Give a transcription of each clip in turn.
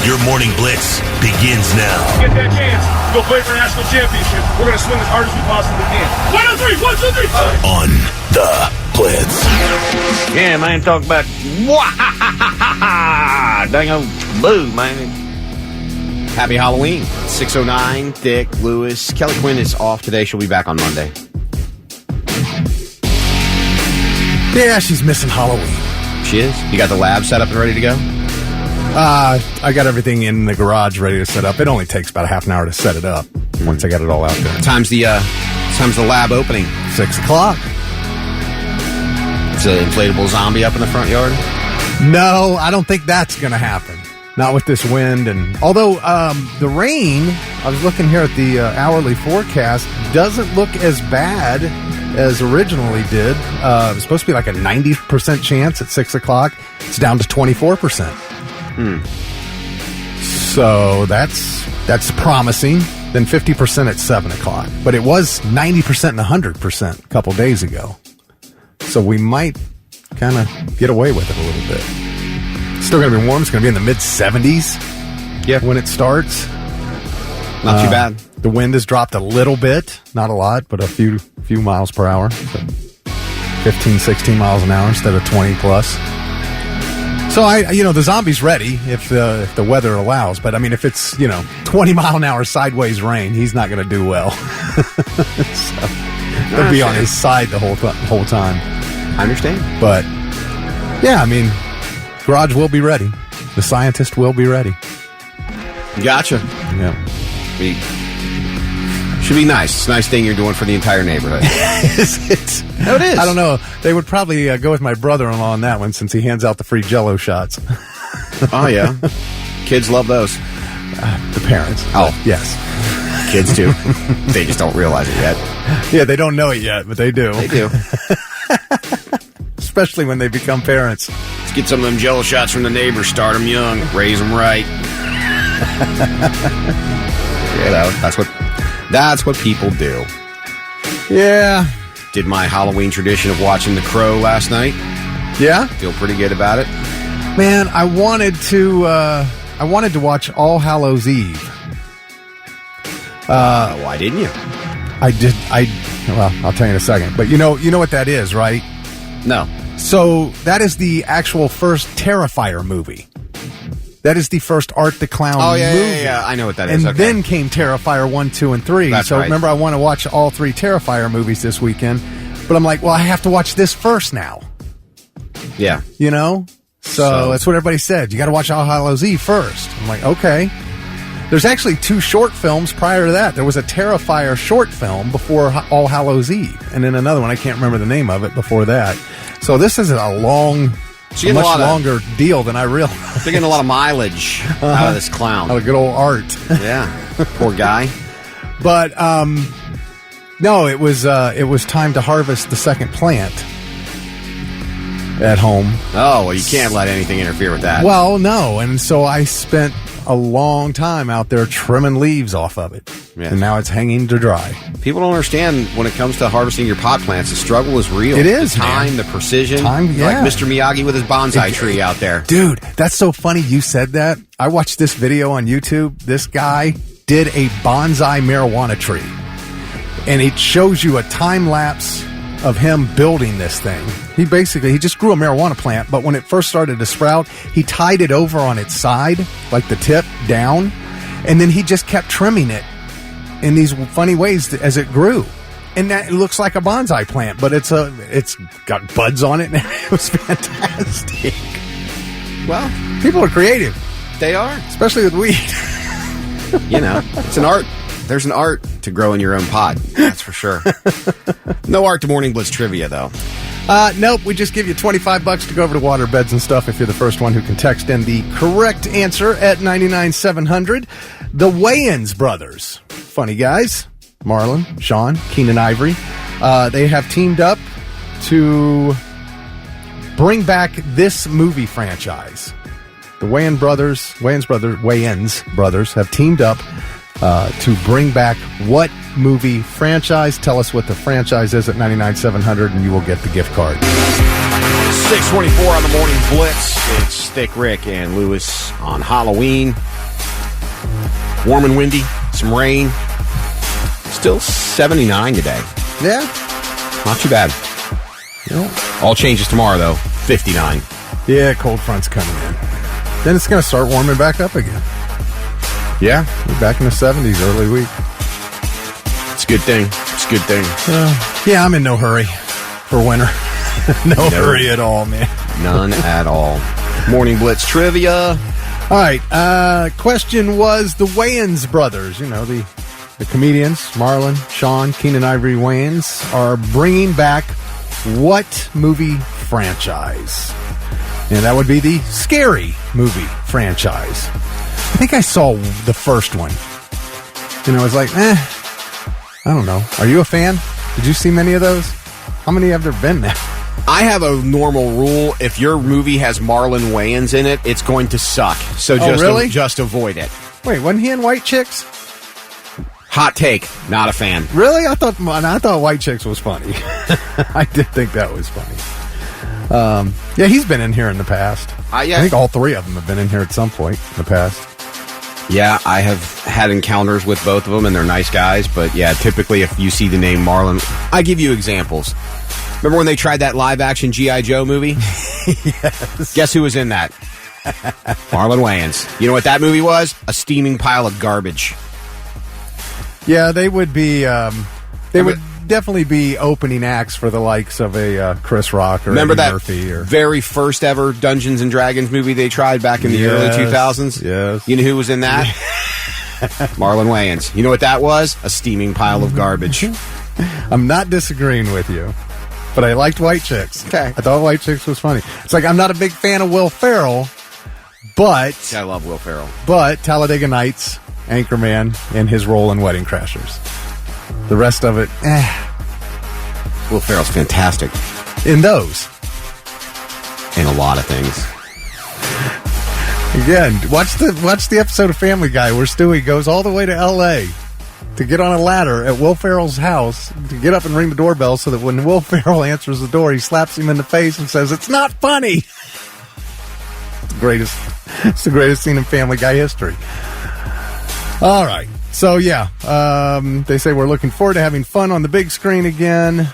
Your morning blitz begins now. Get that chance to go play for a national championship. We're going to swing as hard as we possibly can. 1, 2, 3, 1, 2, 3. On the Blitz. Yeah, man, talk about dang old boo, man. Happy Halloween. 6:09, Dick, Lewis. Kelly Quinn is off today. She'll be back on Monday. Yeah, she's missing Halloween. She is? You got the lab set up and ready to go? I got everything in the garage ready to set up. It only takes about a half an hour to set it up once I got it all out there. Time's the lab opening? 6 o'clock. Is an inflatable zombie up in the front yard? No, I don't think that's going to happen. Not with this wind. And although the rain, I was looking here at the hourly forecast, doesn't look as bad as originally did. It was supposed to be like a 90% chance at 6 o'clock. It's down to 24%. So that's promising. Then 50% at 7 o'clock. But it was 90% and 100% a couple days ago. So we might kind of get away with it a little bit. It's still going to be warm. It's going to be in the mid-70s when it starts. Not too bad. The wind has dropped a little bit. Not a lot, but a few miles per hour. So 15, 16 miles an hour instead of 20 plus. So the zombie's ready if the weather allows. But I mean, if it's 20 mile an hour sideways rain, he's not going to do well. So he'll be on his side the whole time. I understand. But yeah, I mean, garage will be ready. The scientist will be ready. Gotcha. Yeah. Should be nice. It's a nice thing you're doing for the entire neighborhood. Is it? No, it is. I don't know. They would probably go with my brother-in-law on that one since he hands out the free Jell-O shots. Oh, yeah. Kids love those. The parents. Oh. Yes. Kids do. They just don't realize it yet. Yeah, they don't know it yet, but they do. They do. Especially when they become parents. Let's get some of them Jell-O shots from the neighbors. Start them young. Raise them right. That's what people do. Yeah. Did my Halloween tradition of watching The Crow last night. Yeah? Feel pretty good about it. Man, I wanted to watch All Hallows Eve. Why didn't you? I did. Well, I'll tell you in a second. But you know what that is, right? No. So that is the actual first Terrifier movie. That is the first Art the Clown movie. Yeah. I know what that is. And then came Terrifier 1, 2, and 3. That's so right. Remember, I want to watch all 3 Terrifier movies this weekend. But I'm like, well, I have to watch this first now. Yeah. So that's what everybody said. You got to watch All Hallows Eve first. I'm like, okay. There's actually 2 short films prior to that. There was a Terrifier short film before All Hallows Eve. And then another one, I can't remember the name of it, before that. So this is a much longer deal than I realized. They're getting a lot of mileage out of this clown. Out of good old Art. Yeah. Poor guy. But, no, it was time to harvest the second plant at home. Oh, well, you can't let anything interfere with that. Well, no. And so I spent a long time out there trimming leaves off of it. Yes. And now it's hanging to dry. People don't understand when it comes to harvesting your pot plants, the struggle is real. It is, the time, man. the precision. Time, yeah. Like Mr. Miyagi with his bonsai tree out there. Dude, that's so funny you said that. I watched this video on YouTube. This guy did a bonsai marijuana tree. And it shows you a time lapse of him building this thing. He just grew a marijuana plant, but when it first started to sprout, he tied it over on its side, like the tip down, and then he just kept trimming it in these funny ways as it grew. And that it looks like a bonsai plant, but it's got buds on it, and it was fantastic. Well, people are creative. They are. Especially with weed. It's an art. There's an art to growing your own pot. That's for sure. No art to Morning Blitz trivia, though. Nope. We just give you $25 to go over to water beds and stuff if you're the first one who can text in the correct answer at 99700. The Wayans brothers. Funny guys. Marlon, Sean, Keenan Ivory. They have teamed up to bring back this movie franchise. The Wayans brothers have teamed up to bring back what movie franchise. Tell us what the franchise is at 99-700, and you will get the gift card. 6:24 on the morning Blitz. It's Thick Rick and Lewis on Halloween. Warm and windy, some rain. Still 79 today. Yeah. Not too bad. All changes tomorrow, though. 59. Yeah, cold front's coming in. Then it's going to start warming back up again. Yeah. We're back in the 70s early week. It's a good thing. It's a good thing. Yeah, I'm in no hurry for winter. No hurry at all, man. None at all. Morning Blitz trivia. All right. Question was the Wayans brothers, the comedians, Marlon, Sean, Keenan Ivory Wayans, are bringing back what movie franchise? And that would be the Scary Movie franchise. I think I saw the first one. I was like, I don't know. Are you a fan? Did you see many of those? How many have there been now? I have a normal rule. If your movie has Marlon Wayans in it, it's going to suck. So just avoid it. Wait, wasn't he in White Chicks? Hot take. Not a fan. Really? I thought White Chicks was funny. I did think that was funny. Yeah, he's been in here in the past. I think all three of them have been in here at some point in the past. Yeah, I have had encounters with both of them, and they're nice guys. But yeah, typically if you see the name Marlon, I give you examples. Remember when they tried that live-action G.I. Joe movie? Yes. Guess who was in that? Marlon Wayans. You know what that movie was? A steaming pile of garbage. Yeah, they would be. Would definitely be opening acts for the likes of a Chris Rock or remember Eddie that Murphy or very first ever Dungeons and Dragons movie they tried back in the early 2000s? Yes. You know who was in that? Marlon Wayans. You know what that was? A steaming pile of garbage. I'm not disagreeing with you, but I liked White Chicks. Okay. I thought White Chicks was funny. It's like I'm not a big fan of Will Ferrell, but I love Will Ferrell. But Talladega Nights, Anchorman, and his role in Wedding Crashers. The rest of it, Will Ferrell's fantastic. In those. In a lot of things. Again, watch the episode of Family Guy where Stewie goes all the way to L.A. to get on a ladder at Will Ferrell's house to get up and ring the doorbell so that when Will Ferrell answers the door, he slaps him in the face and says, "It's not funny." It's the greatest scene in Family Guy history. All right. So, yeah, they say we're looking forward to having fun on the big screen again.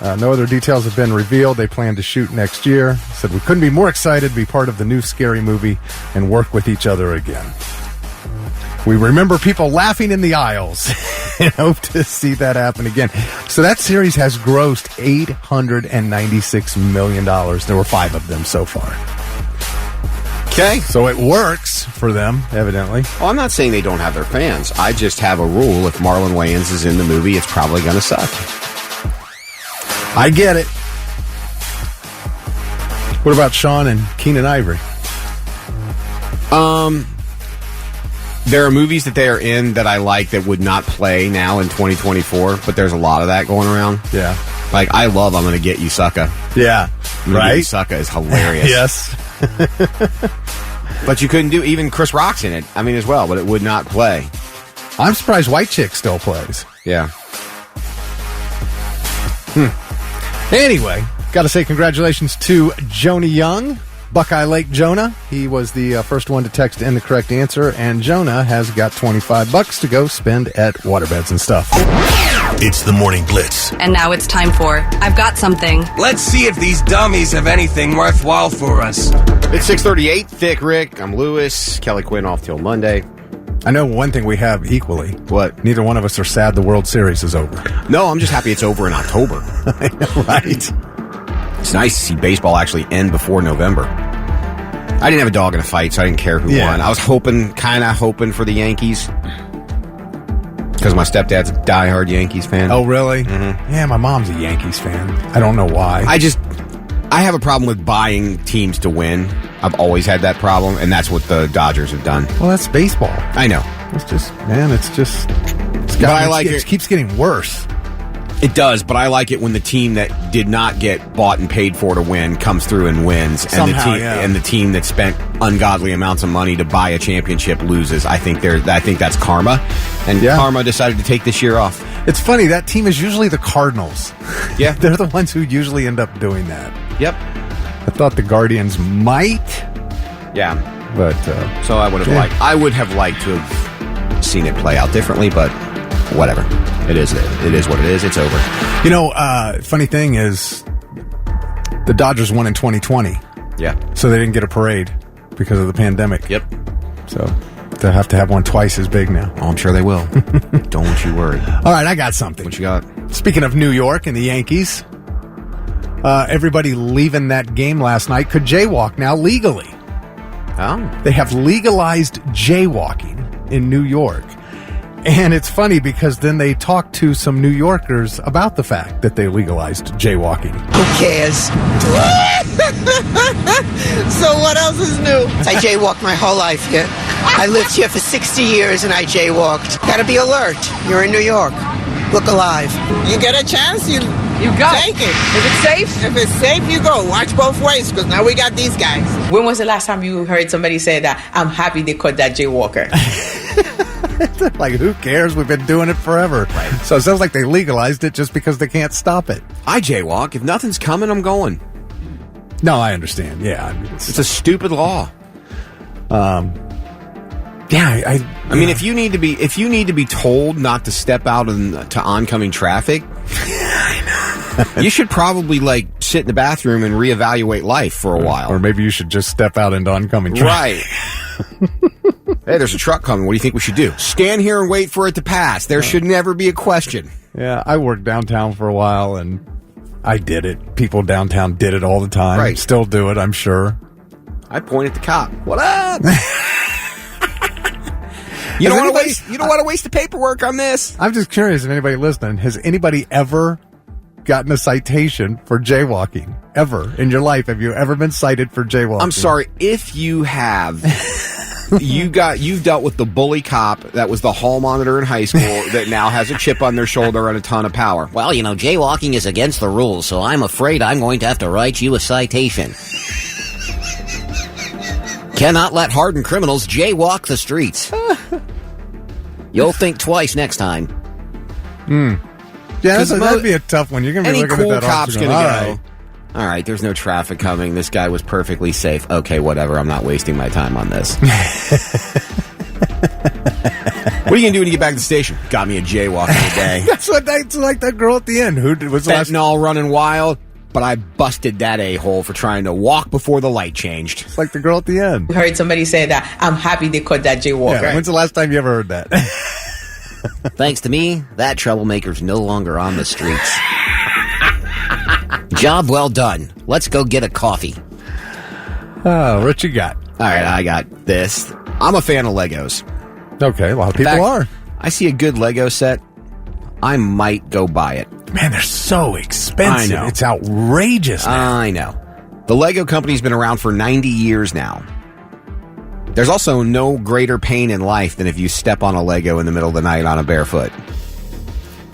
No other details have been revealed. They plan to shoot next year. Said we couldn't be more excited to be part of the new Scary Movie and work with each other again. We remember people laughing in the aisles and hope to see that happen again. So that series has grossed $896 million. There were 5 of them so far. Okay. So it works for them, evidently. Well, I'm not saying they don't have their fans. I just have a rule. If Marlon Wayans is in the movie, it's probably going to suck. I get it. What about Sean and Keenan Ivory? There are movies that they are in that I like that would not play now in 2024, but there's a lot of that going around. Yeah. Like, I love I'm Gonna Get You Sucka. Yeah. Right? Sucka is hilarious. Yes. But you couldn't do, even Chris Rock's in it, as well, but it would not play. I'm surprised White Chick still plays. Yeah. Anyway, got to say congratulations to Joni Young, Buckeye Lake Jonah. He was the first one to text in the correct answer, and Jonah has got $25 to go spend at Waterbeds and Stuff. It's the Morning Blitz. And now it's time for I've Got Something. Let's see if these dummies have anything worthwhile for us. It's 6:38. Thick Rick. I'm Lewis. Kelly Quinn off till Monday. I know one thing we have equally. What? Neither one of us are sad the World Series is over. No, I'm just happy it's over in October. I know, right? It's nice to see baseball actually end before November. I didn't have a dog in a fight, so I didn't care who won. I was kind of hoping for the Yankees. Because my stepdad's a diehard Yankees fan. Oh, really? Mm-hmm. Yeah, my mom's a Yankees fan. I don't know why. I have a problem with buying teams to win. I've always had that problem, and that's what the Dodgers have done. Well, that's baseball. I know. It keeps getting worse. It does, but I like it when the team that did not get bought and paid for to win comes through and wins, Somehow, and the team that spent ungodly amounts of money to buy a championship loses. I think that's karma, and karma decided to take this year off. It's funny, that team is usually the Cardinals. Yeah, they're the ones who usually end up doing that. Yep. I thought the Guardians might. Yeah, but so I would have liked to have seen it play out differently, but whatever. It is what it is. It's over. Funny thing is, the Dodgers won in 2020. Yeah. So they didn't get a parade because of the pandemic. Yep. So they'll have to have one twice as big now. Oh, I'm sure they will. Don't you worry. All right, I got something. What you got? Speaking of New York and the Yankees, everybody leaving that game last night could jaywalk now legally. Oh. They have legalized jaywalking in New York. And it's funny because then they talked to some New Yorkers about the fact that they legalized jaywalking. Who cares? So what else is new? I jaywalked my whole life here. I lived here for 60 years and I jaywalked. Gotta be alert. You're in New York. Look alive. You get a chance, you go. Take it. If it's safe? If it's safe, you go. Watch both ways because now we got these guys. When was the last time you heard somebody say that, I'm happy they caught that jaywalker? Like, who cares? We've been doing it forever. Right. So it sounds like they legalized it just because they can't stop it. I jaywalk. If nothing's coming, I'm going. No, I understand. Yeah. I mean, it's a stupid law. Yeah, I mean, if you need to be told not to step out to oncoming traffic, I know. You should probably sit in the bathroom and reevaluate life for a while. Or maybe you should just step out into oncoming traffic. Right. Hey, there's a truck coming. What do you think we should do? Stand here and wait for it to pass. There should never be a question. Yeah, I worked downtown for a while, and I did it. People downtown did it all the time. Right. Still do it, I'm sure. I point at the cop. What up? You don't want to waste the paperwork on this. I'm just curious if anybody listening, has anybody ever gotten a citation for jaywalking? Ever in your life? Have you ever been cited for jaywalking? I'm sorry, if you have, you've dealt with the bully cop that was the hall monitor in high school that now has a chip on their shoulder and a ton of power. Well, jaywalking is against the rules, so I'm afraid I'm going to have to write you a citation. Cannot let hardened criminals jaywalk the streets. You'll think twice next time. Yeah, that'd be a tough one. You're going to be looking cool at that cop's going to go, all right, there's no traffic coming. This guy was perfectly safe. Okay, whatever. I'm not wasting my time on this. What are you going to do when you get back to the station? Got me a jaywalking today. That's like that girl at the end. Who was the last... Fentanyl running wild, but I busted that a-hole for trying to walk before the light changed. It's like the girl at the end. I heard somebody say that, I'm happy they caught that jaywalker. Yeah, when's the last time you ever heard that? Thanks to me, that troublemaker's no longer on the streets. Job well done. Let's go get a coffee. Oh, what you got? All right, I got this. I'm a fan of Legos. Okay, a lot of people are. I see a good Lego set, I might go buy it. Man, they're so expensive. I know. It's outrageous now. I know. The Lego company's been around for 90 years now. There's also no greater pain in life than if you step on a Lego in the middle of the night on a barefoot.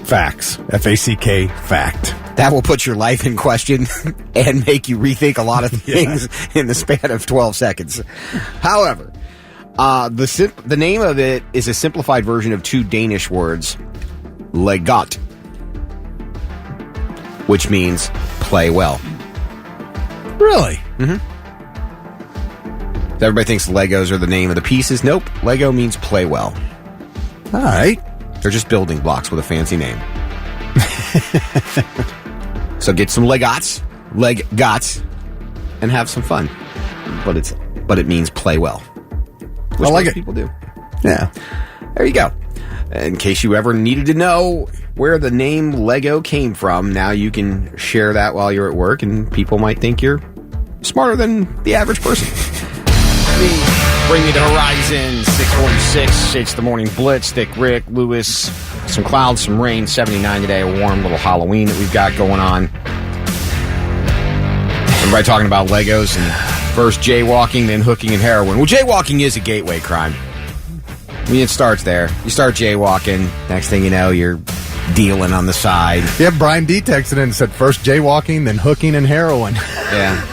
Facts. F-A-C-K, fact. That will put your life in question and make you rethink a lot of things in the span of 12 seconds. However, the name of it is a simplified version of two Danish words, legat, which means play well. Really? Mm-hmm. Everybody thinks Legos are the name of the pieces. Nope. Lego means play well. All right. They're just building blocks with a fancy name. So get some Legats, and have some fun. But it means play well. Which I like most it. people do. Yeah. There you go. In case you ever needed to know where the name Lego came from, now you can share that while you're at work, and people might think you're smarter than the average person. Bring me to Horizon 646. It's the morning blitz. Thick Rick, Lewis, some clouds, some rain, 79 today, a warm little Halloween that we've got going on. Everybody talking about Legos and first jaywalking, then hooking and heroin. Well, jaywalking is a gateway crime. I mean, it starts there. You start jaywalking, next thing you know, you're dealing on the side. Yeah, Brian D texted in and said first jaywalking, then hooking and heroin. Yeah.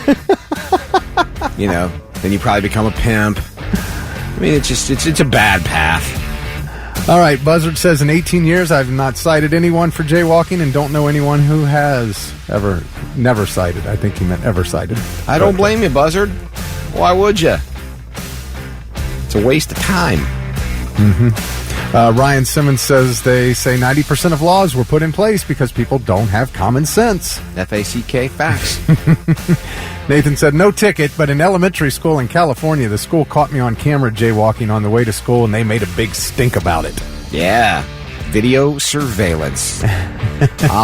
Then you probably become a pimp. I mean, it's a bad path. All right, Buzzard says, in 18 years, I've not cited anyone for jaywalking and don't know anyone who has never cited. I think he meant ever cited. I don't blame you, Buzzard. Why would you? It's a waste of time. Ryan Simmons says they say 90% of laws were put in place because people don't have common sense. FACK facts. Nathan said, no ticket, but in elementary school in California, the school caught me on camera jaywalking on the way to school, and they made a big stink about it. Yeah. Video surveillance.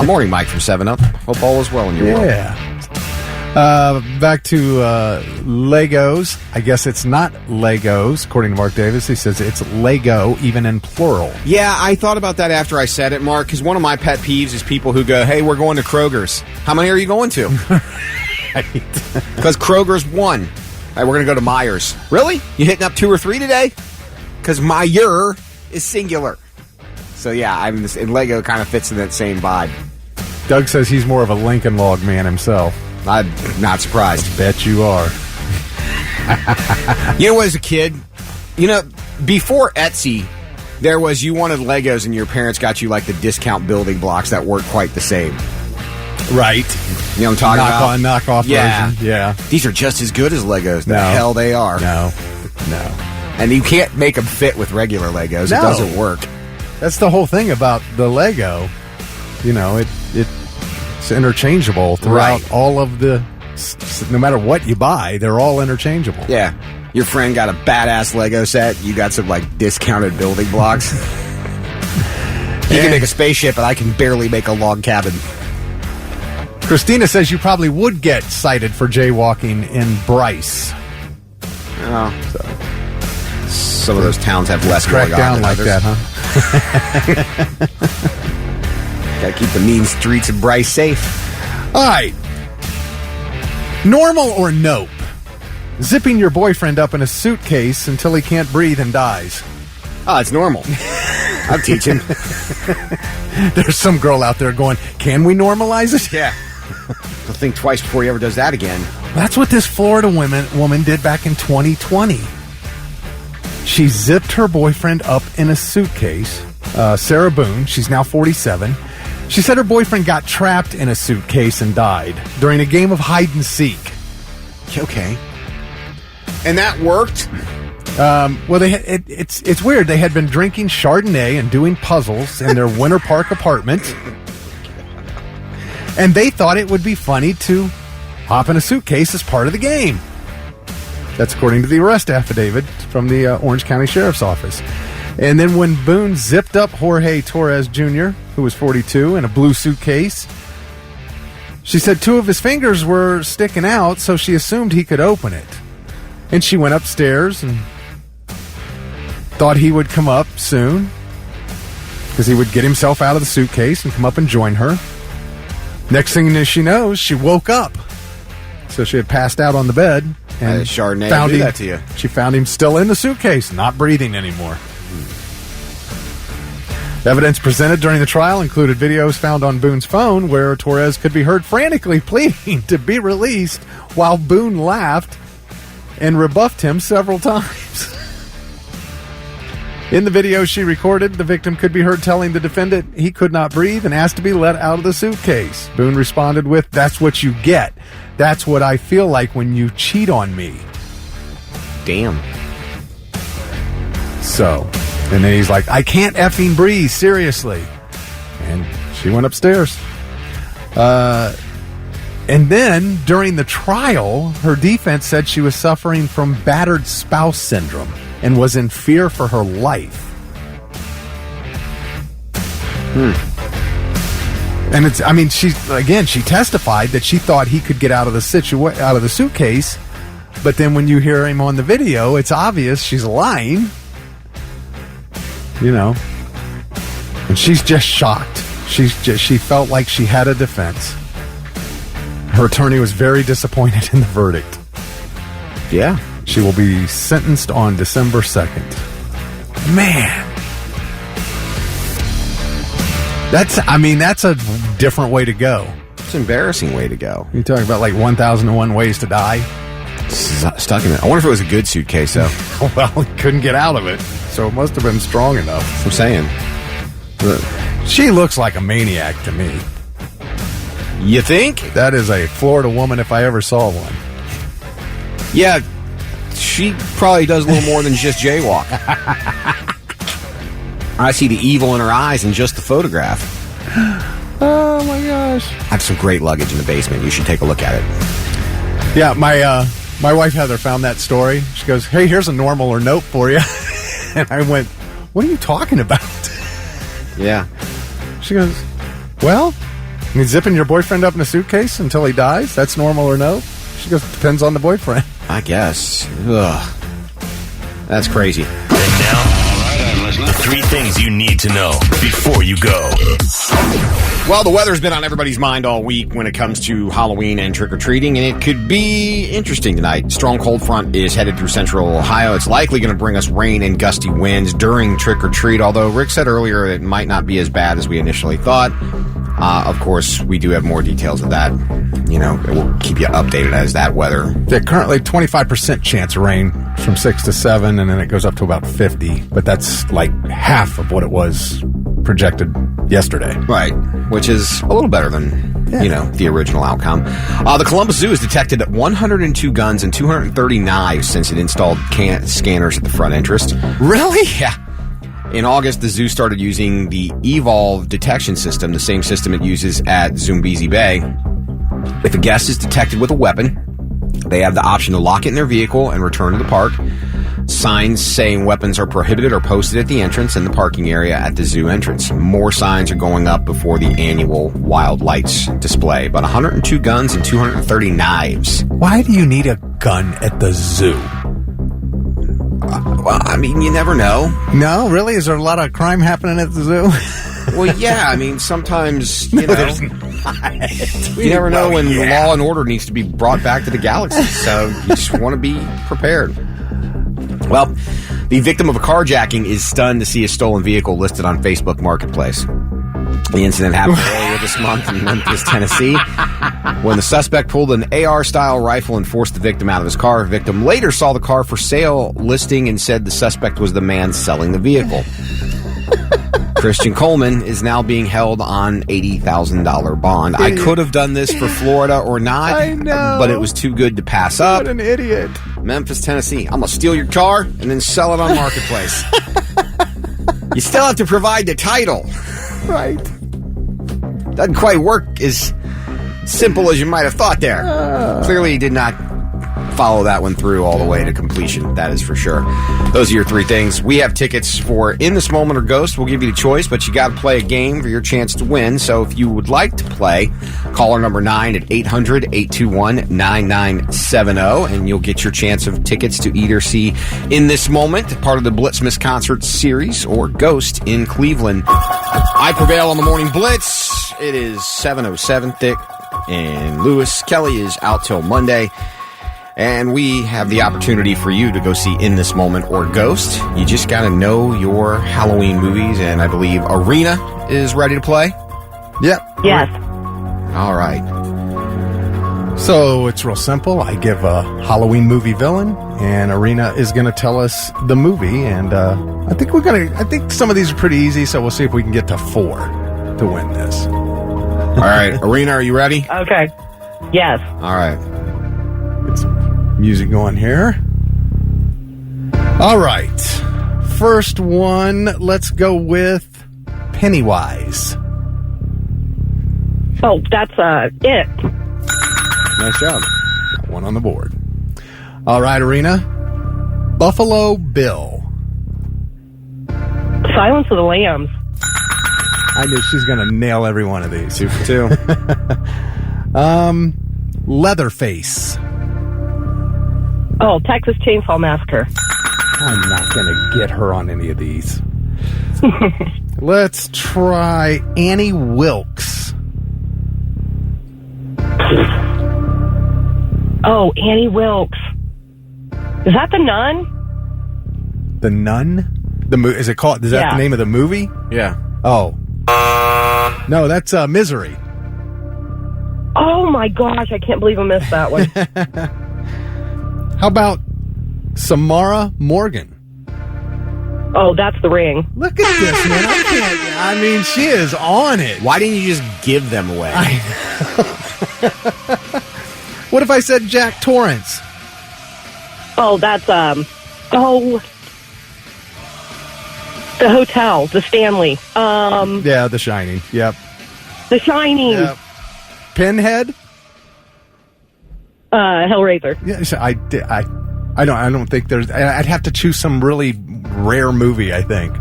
Morning, Mike from 7-Up. Hope all is well in your world. Back to Legos. I guess it's not Legos, according to Mark Davis. He says it's Lego, even in plural. Yeah, I thought about that after I said it, Mark, because one of my pet peeves is people who go, hey, we're going to Kroger's. How many are you going to? Because Kroger's one. All right, we're going to go to Myers. Really? You hitting up 2 or 3 today? Because Meyer is singular. So, yeah, and Lego kind of fits in that same vibe. Doug says he's more of a Lincoln Log man himself. I'm not surprised. I bet you are. As a kid, before Etsy, there was you wanted Legos and your parents got you like the discount building blocks that weren't quite the same. Right. You know what I'm talking about? Knockoff version. Yeah. These are just as good as Legos. The No. hell they are. No. And you can't make them fit with regular Legos. No. It doesn't work. That's the whole thing about the Lego. It's interchangeable throughout all of the... No matter what you buy, they're all interchangeable. Yeah. Your friend got a badass Lego set. You got some, discounted building blocks. He can make a spaceship, and I can barely make a log cabin. Christina says you probably would get cited for jaywalking in Bryce. Oh. So, some of those towns have less crack going down on like others. that, huh? Gotta keep the mean streets of Bryce safe. All right. Normal or nope? Zipping your boyfriend up in a suitcase until he can't breathe and dies. Oh, it's normal. I'll teach him. There's some girl out there going, can we normalize it? Yeah. He'll think twice before he ever does that again. That's what this Florida woman did back in 2020. She zipped her boyfriend up in a suitcase. Sarah Boone, she's now 47. She said her boyfriend got trapped in a suitcase and died during a game of hide and seek. Okay. And that worked? Well, it's weird. They had been drinking Chardonnay and doing puzzles in their Winter Park apartment. And they thought it would be funny to hop in a suitcase as part of the game. That's according to the arrest affidavit from the Orange County Sheriff's Office. And then when Boone zipped up Jorge Torres Jr., who was 42, in a blue suitcase, she said 2 of his fingers were sticking out, so she assumed he could open it. And she went upstairs and thought he would come up soon because he would get himself out of the suitcase and come up and join her. Next thing she knows, she woke up. So she had passed out on the bed. And Chardonnay found do him, that to you. She found him still in the suitcase, not breathing anymore. Evidence presented during the trial included videos found on Boone's phone where Torres could be heard frantically pleading to be released while Boone laughed and rebuffed him several times. In the video she recorded, the victim could be heard telling the defendant he could not breathe and asked to be let out of the suitcase. Boone responded with, "That's what you get. That's what I feel like when you cheat on me." Damn. So, and then he's like, "I can't effing breathe, seriously." And she went upstairs. And then, during the trial, her defense said she was suffering from battered spouse syndrome and was in fear for her life. And she testified that she thought he could get out of the suitcase, but then when you hear him on the video, it's obvious she's lying. And she's just shocked. She felt like she had a defense. Her attorney was very disappointed in the verdict. Yeah. She will be sentenced on December 2nd. Man. That's a different way to go. It's an embarrassing way to go. You're talking about like 1,001 ways to die? Stuck in it. I wonder if it was a good suitcase, though. Well, he couldn't get out of it, so it must have been strong enough. I'm saying. She looks like a maniac to me. You think? That is a Florida woman if I ever saw one. Yeah, she probably does a little more than just jaywalk. I see the evil in her eyes in just the photograph. Oh, my gosh. I have some great luggage in the basement. You should take a look at it. Yeah, my wife Heather found that story. She goes, "Hey, here's a normal or nope for you." And I went, "What are you talking about?" Yeah. She goes, "Well, I mean, zipping your boyfriend up in a suitcase until he dies, that's normal or no?" She goes, "Depends on the boyfriend." I guess. Ugh. That's crazy. And now, 3 things you need to know before you go. Well, the weather's been on everybody's mind all week when it comes to Halloween and trick-or-treating, and it could be interesting tonight. Strong cold front is headed through central Ohio. It's likely going to bring us rain and gusty winds during trick-or-treat, although Rick said earlier it might not be as bad as we initially thought. Of course, we do have more details of that. You know, we'll keep you updated as that weather. Yeah, currently 25% chance of rain from 6 to 7, and then it goes up to about 50. But that's like half of what it was projected yesterday. Right, which is a little better than, the original outcome. The Columbus Zoo has detected 102 guns and 230 knives since it installed scanners at the front entrance. Really? Yeah. In August, the zoo started using the Evolve detection system, the same system it uses at Zoombezi Bay. If a guest is detected with a weapon, they have the option to lock it in their vehicle and return to the park. Signs saying weapons are prohibited are posted at the entrance and the parking area at the zoo entrance. More signs are going up before the annual Wild Lights display. About 102 guns and 230 knives. Why do you need a gun at the zoo? Well, I mean, you never know. No, really? Is there a lot of crime happening at the zoo? Well, yeah. I mean, sometimes, you know, there's not. You never know when law and order needs to be brought back to the galaxy. So you just want to be prepared. Well, the victim of a carjacking is stunned to see a stolen vehicle listed on Facebook Marketplace. The incident happened earlier this month in Memphis, Tennessee, when the suspect pulled an AR-style rifle and forced the victim out of his car. The victim later saw the car for sale listing and said the suspect was the man selling the vehicle. Christian Coleman is now being held on $80,000 bond. I could have done this for Florida or not, I know, but it was too good to pass up. What an idiot. Memphis, Tennessee. I'm going to steal your car and then sell it on Marketplace. You still have to provide the title. Right. Doesn't quite work as simple as you might have thought there. Clearly you did not follow that one through all the way to completion. That is for sure. Those are your 3 things. We have tickets for In This Moment or Ghost. We'll give you the choice, but you got to play a game for your chance to win. So if you would like to play, caller number 9 at 800-821-9970, and you'll get your chance of tickets to either see In This Moment, part of the Blitz Miss Concert series, or Ghost in Cleveland. I prevail on the Morning Blitz. It is 7:07 thick, and Lewis Kelly is out till Monday. And we have the opportunity for you to go see In This Moment or Ghost. You just got to know your Halloween movies, and I believe Arena is ready to play. Yep. Yes. All right. So it's real simple. I give a Halloween movie villain, and Arena is going to tell us the movie. And I think some of these are pretty easy, so we'll see if we can get to 4 to win this. All right, Arena, are you ready? Okay. Yes. All right. Get some music going here. All right. First one, let's go with Pennywise. Oh, that's it. Nice job. Got one on the board. All right, Arena. Buffalo Bill. Silence of the Lambs. I knew she's going to nail every one of these. 2 for 2. Leatherface. Oh, Texas Chainsaw Massacre. I'm not going to get her on any of these. Let's try Annie Wilkes. Oh, Annie Wilkes. Is that The Nun? The Nun? Is it called? Is that the name of the movie? Yeah. Oh. No, that's Misery. Oh my gosh, I can't believe I missed that one. How about Samara Morgan? Oh, that's The Ring. Look at this, man. I mean, she is on it. Why didn't you just give them away? What if I said Jack Torrance? Oh, that's, The Hotel, The Stanley. Yeah, The Shining. Yep. The Shining. Yep. Pinhead? Hellraiser. Yeah, so I don't think there's. I'd have to choose some really rare movie, I think.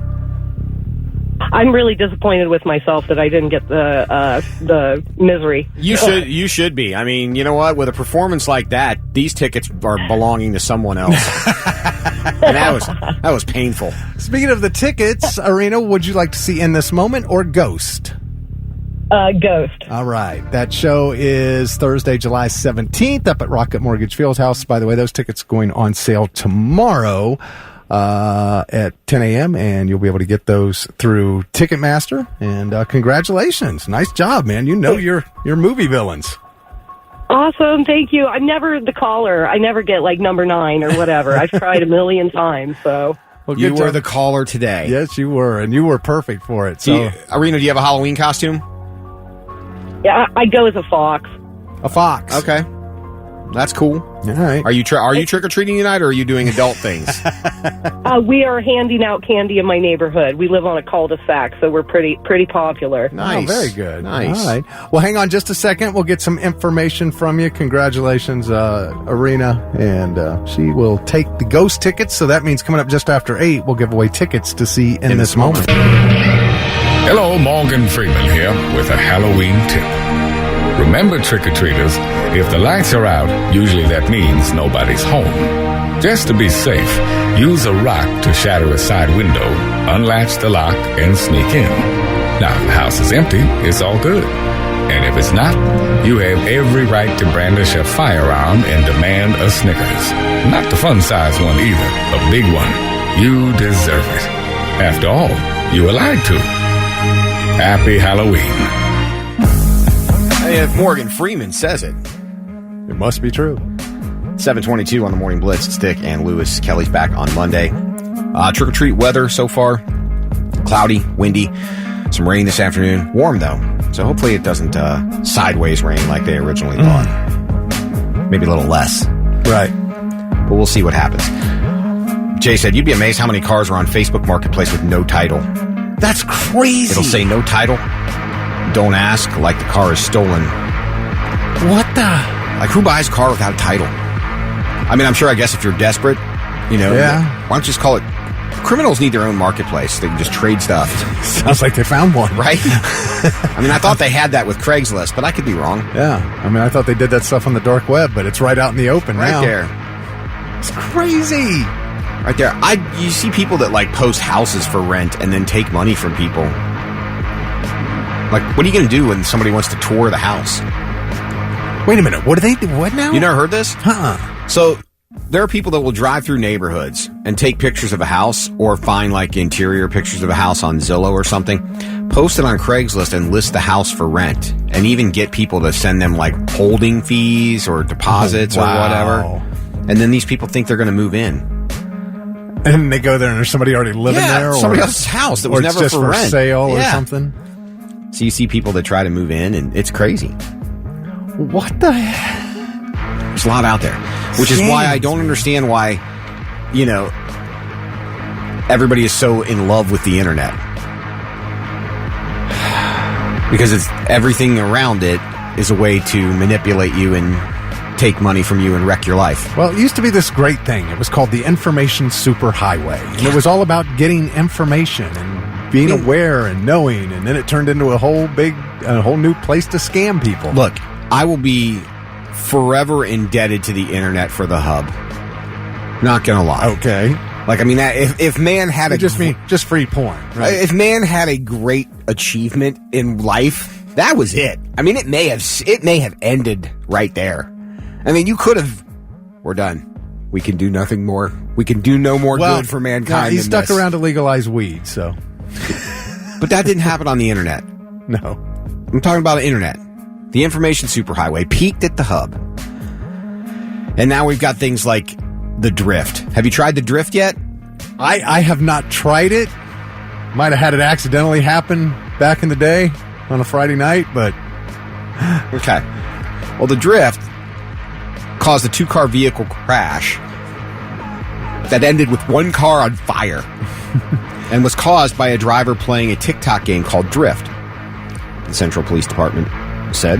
I'm really disappointed with myself that I didn't get the Misery. You should be. I mean, you know what? With a performance like that, these tickets are belonging to someone else. And that was painful. Speaking of the tickets, Arena, would you like to see In This Moment or Ghost? Ghost. All right. That show is Thursday, July 17th up at Rocket Mortgage Fieldhouse. By the way, those tickets going on sale tomorrow at 10 a.m. and you'll be able to get those through Ticketmaster. And congratulations. Nice job, man. You know your movie villains. Awesome. Thank you. I'm never the caller. I never get like number 9 or whatever. I've tried a million times, so... Well, you were the caller today. Yes, you were, and you were perfect for it. So, Arena, do you have a Halloween costume? Yeah, I go as a fox. A fox. Okay. That's cool. All right. Are you trick-or-treating tonight, or are you doing adult things? We are handing out candy in my neighborhood. We live on a cul-de-sac, so we're pretty popular. Nice. Oh, very good. Nice. All right. Well, hang on just a second. We'll get some information from you. Congratulations, Arena. And she will take the Ghost tickets, so that means coming up just after 8, we'll give away tickets to see In This Moment. Hello, Morgan Freeman here with a Halloween tip. Remember, trick-or-treaters, if the lights are out, usually that means nobody's home. Just to be safe, use a rock to shatter a side window, unlatch the lock, and sneak in. Now, if the house is empty, it's all good. And if it's not, you have every right to brandish a firearm and demand a Snickers. Not the fun-size one either, a big one. You deserve it. After all, you were lied to. Happy Halloween. Hey, if Morgan Freeman says it, it must be true. 7:22 on the Morning Blitz. It's Dick and Lewis. Kelly's back on Monday. Trick-or-treat weather so far. Cloudy, windy, some rain this afternoon. Warm, though. So hopefully it doesn't sideways rain like they originally thought. Maybe a little less. Right. But we'll see what happens. Jay said, you'd be amazed how many cars are on Facebook Marketplace with no title. That's crazy. It'll say no title. Don't ask, like the car is stolen. What the? Like, who buys a car without a title? I mean, I'm sure, I guess if you're desperate, you know. Yeah. Why don't you just call it... Criminals need their own marketplace. They can just trade stuff. Sounds like they found one. Right? I mean, I thought they had that with Craigslist, but I could be wrong. Yeah. I mean, I thought they did that stuff on the dark web, but it's right out in the open right now. Right there. It's crazy. Right there. You see people that, like, post houses for rent and then take money from people. Like, what are you going to do when somebody wants to tour the house? Wait a minute. What do they do? What now? You never heard this? Huh. So, there are people that will drive through neighborhoods and take pictures of a house or find, like, interior pictures of a house on Zillow or something, post it on Craigslist and list the house for rent, and even get people to send them, like, holding fees or deposits or whatever. And then these people think they're going to move in. And they go there and there's somebody already living there? Or somebody else's house that was never just for rent. Sale or something? So you see people that try to move in, and it's crazy. What the heck? There's a lot out there. Which is why I don't understand why, you know, everybody is so in love with the internet. Because it's everything around it is a way to manipulate you and take money from you and wreck your life. Well, it used to be this great thing. It was called the Information Superhighway. And it was all about getting information and being aware and knowing, and then it turned into a whole new place to scam people. Look, I will be forever indebted to the internet for the hub. Not gonna lie. Okay. Like, I mean, if man had just free porn, right? If man had a great achievement in life, that was it. I mean, it may have ended right there. I mean, you could have. We're done. We can do nothing more. We can do no more good for mankind. He stuck around to legalize weed, so. But that didn't happen on the internet. No. I'm talking about the internet. The information superhighway peaked at the hub. And now we've got things like the drift. Have you tried the drift yet? I have not tried it. Might have had it accidentally happen back in the day on a Friday night, but... Okay. Well, the drift caused a 2-car vehicle crash that ended with 1 car on fire and was caused by a driver playing a TikTok game called Drift, the Central Police Department said.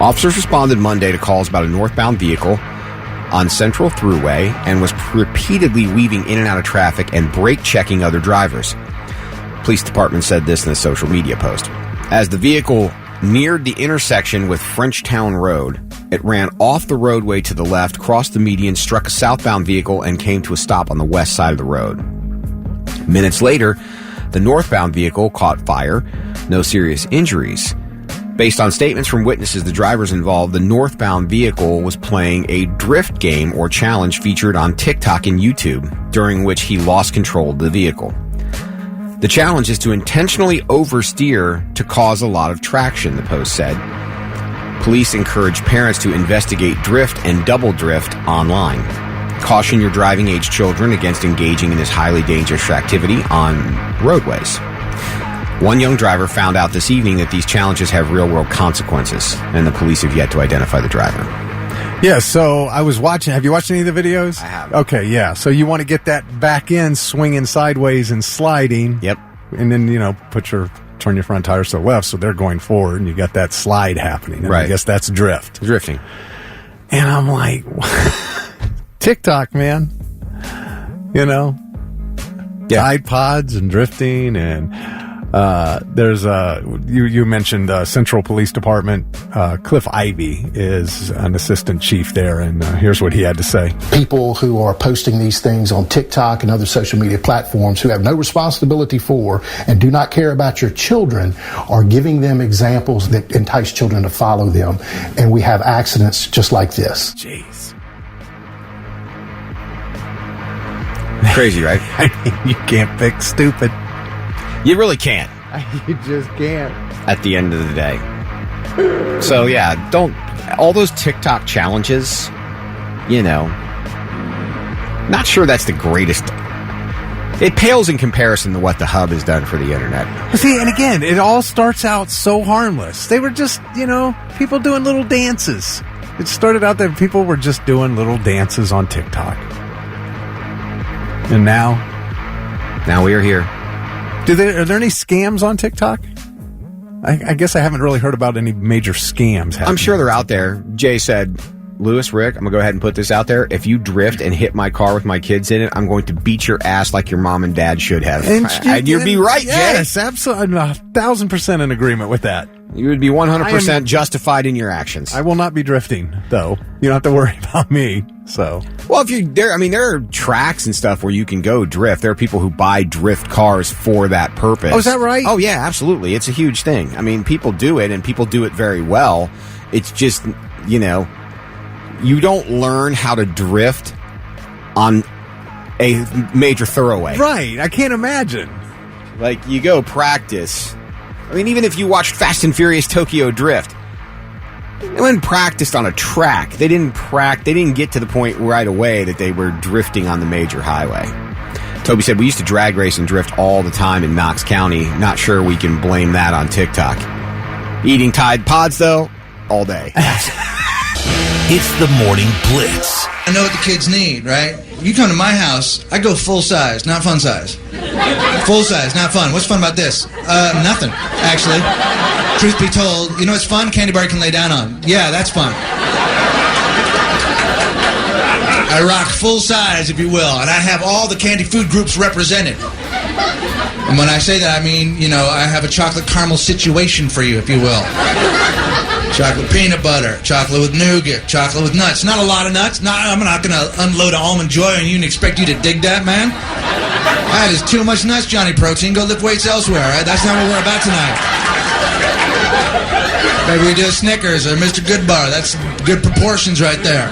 Officers responded Monday to calls about a northbound vehicle on Central Thruway and was repeatedly weaving in and out of traffic and brake checking other drivers. Police department said this in a social media post. As the vehicle neared the intersection with Frenchtown Road, it ran off the roadway to the left, crossed the median, struck a southbound vehicle, and came to a stop on the west side of the road. Minutes later, the northbound vehicle caught fire. No serious injuries. Based on statements from witnesses, the drivers involved, the northbound vehicle was playing a drift game or challenge featured on TikTok and YouTube, during which he lost control of the vehicle. The challenge is to intentionally oversteer to cause a lot of traction, the post said. Police encourage parents to investigate drift and double drift online. Caution your driving-age children against engaging in this highly dangerous activity on roadways. One young driver found out this evening that these challenges have real-world consequences, and the police have yet to identify the driver. Yeah, so I was watching. Have you watched any of the videos? I have. Okay, yeah. So you want to get that back end, swinging sideways and sliding. Yep. And then, turn your front tires to the left so they're going forward, and you got that slide happening. And right. I guess that's drift. Drifting. And I'm like, TikTok, man. Tide pods and drifting, and there's you mentioned Central Police Department. Cliff Ivey is an assistant chief there, and here's what he had to say. People who are posting these things on TikTok and other social media platforms who have no responsibility for and do not care about your children are giving them examples that entice children to follow them, and we have accidents just like this. Jeez. Crazy, right? You can't fix stupid. You really can't. You just can't. At the end of the day. So, yeah, all those TikTok challenges, not sure that's the greatest. It pales in comparison to what the hub has done for the internet. See, and again, it all starts out so harmless. They were just, people doing little dances. It started out that people were just doing little dances on TikTok. And now we are here. Are there any scams on TikTok? I guess I haven't really heard about any major scams happening. I'm sure they're out there. Jay said, Lewis, Rick, I'm going to go ahead and put this out there. If you drift and hit my car with my kids in it, I'm going to beat your ass like your mom and dad should have. And you'd be right, Jay. Yes, absolutely. I'm 1,000% in agreement with that. You would be 100% justified in your actions. I will not be drifting, though. You don't have to worry about me. So, well, there are tracks and stuff where you can go drift. There are people who buy drift cars for that purpose. Oh, is that right? Oh, yeah, absolutely. It's a huge thing. I mean, people do it, and people do it very well. It's just, you don't learn how to drift on a major thoroughway. Right. I can't imagine. Like, you go practice. I mean, even if you watched Fast and Furious Tokyo Drift, they went practiced on a track. They didn't get to the point right away that they were drifting on the major highway. Toby said, we used to drag race and drift all the time in Knox County. Not sure we can blame that on TikTok. Eating Tide Pods, though, all day. It's the Morning Blitz. I know what the kids need, right? You come to my house, I go full size, not fun size. Full size, not fun. What's fun about this? Nothing, actually. Truth be told, you know what's fun? Candy bar you can lay down on. Yeah, that's fun. I rock full size, if you will, and I have all the candy food groups represented. And when I say that, I mean, I have a chocolate caramel situation for you, if you will. Chocolate peanut butter, chocolate with nougat, chocolate with nuts. Not a lot of nuts. I'm not going to unload an Almond Joy on you and expect you to dig that, man. That is too much nuts, Johnny Protein. Go lift weights elsewhere, right? That's not what we're about tonight. Maybe we do a Snickers or Mr. Goodbar. That's good proportions right there.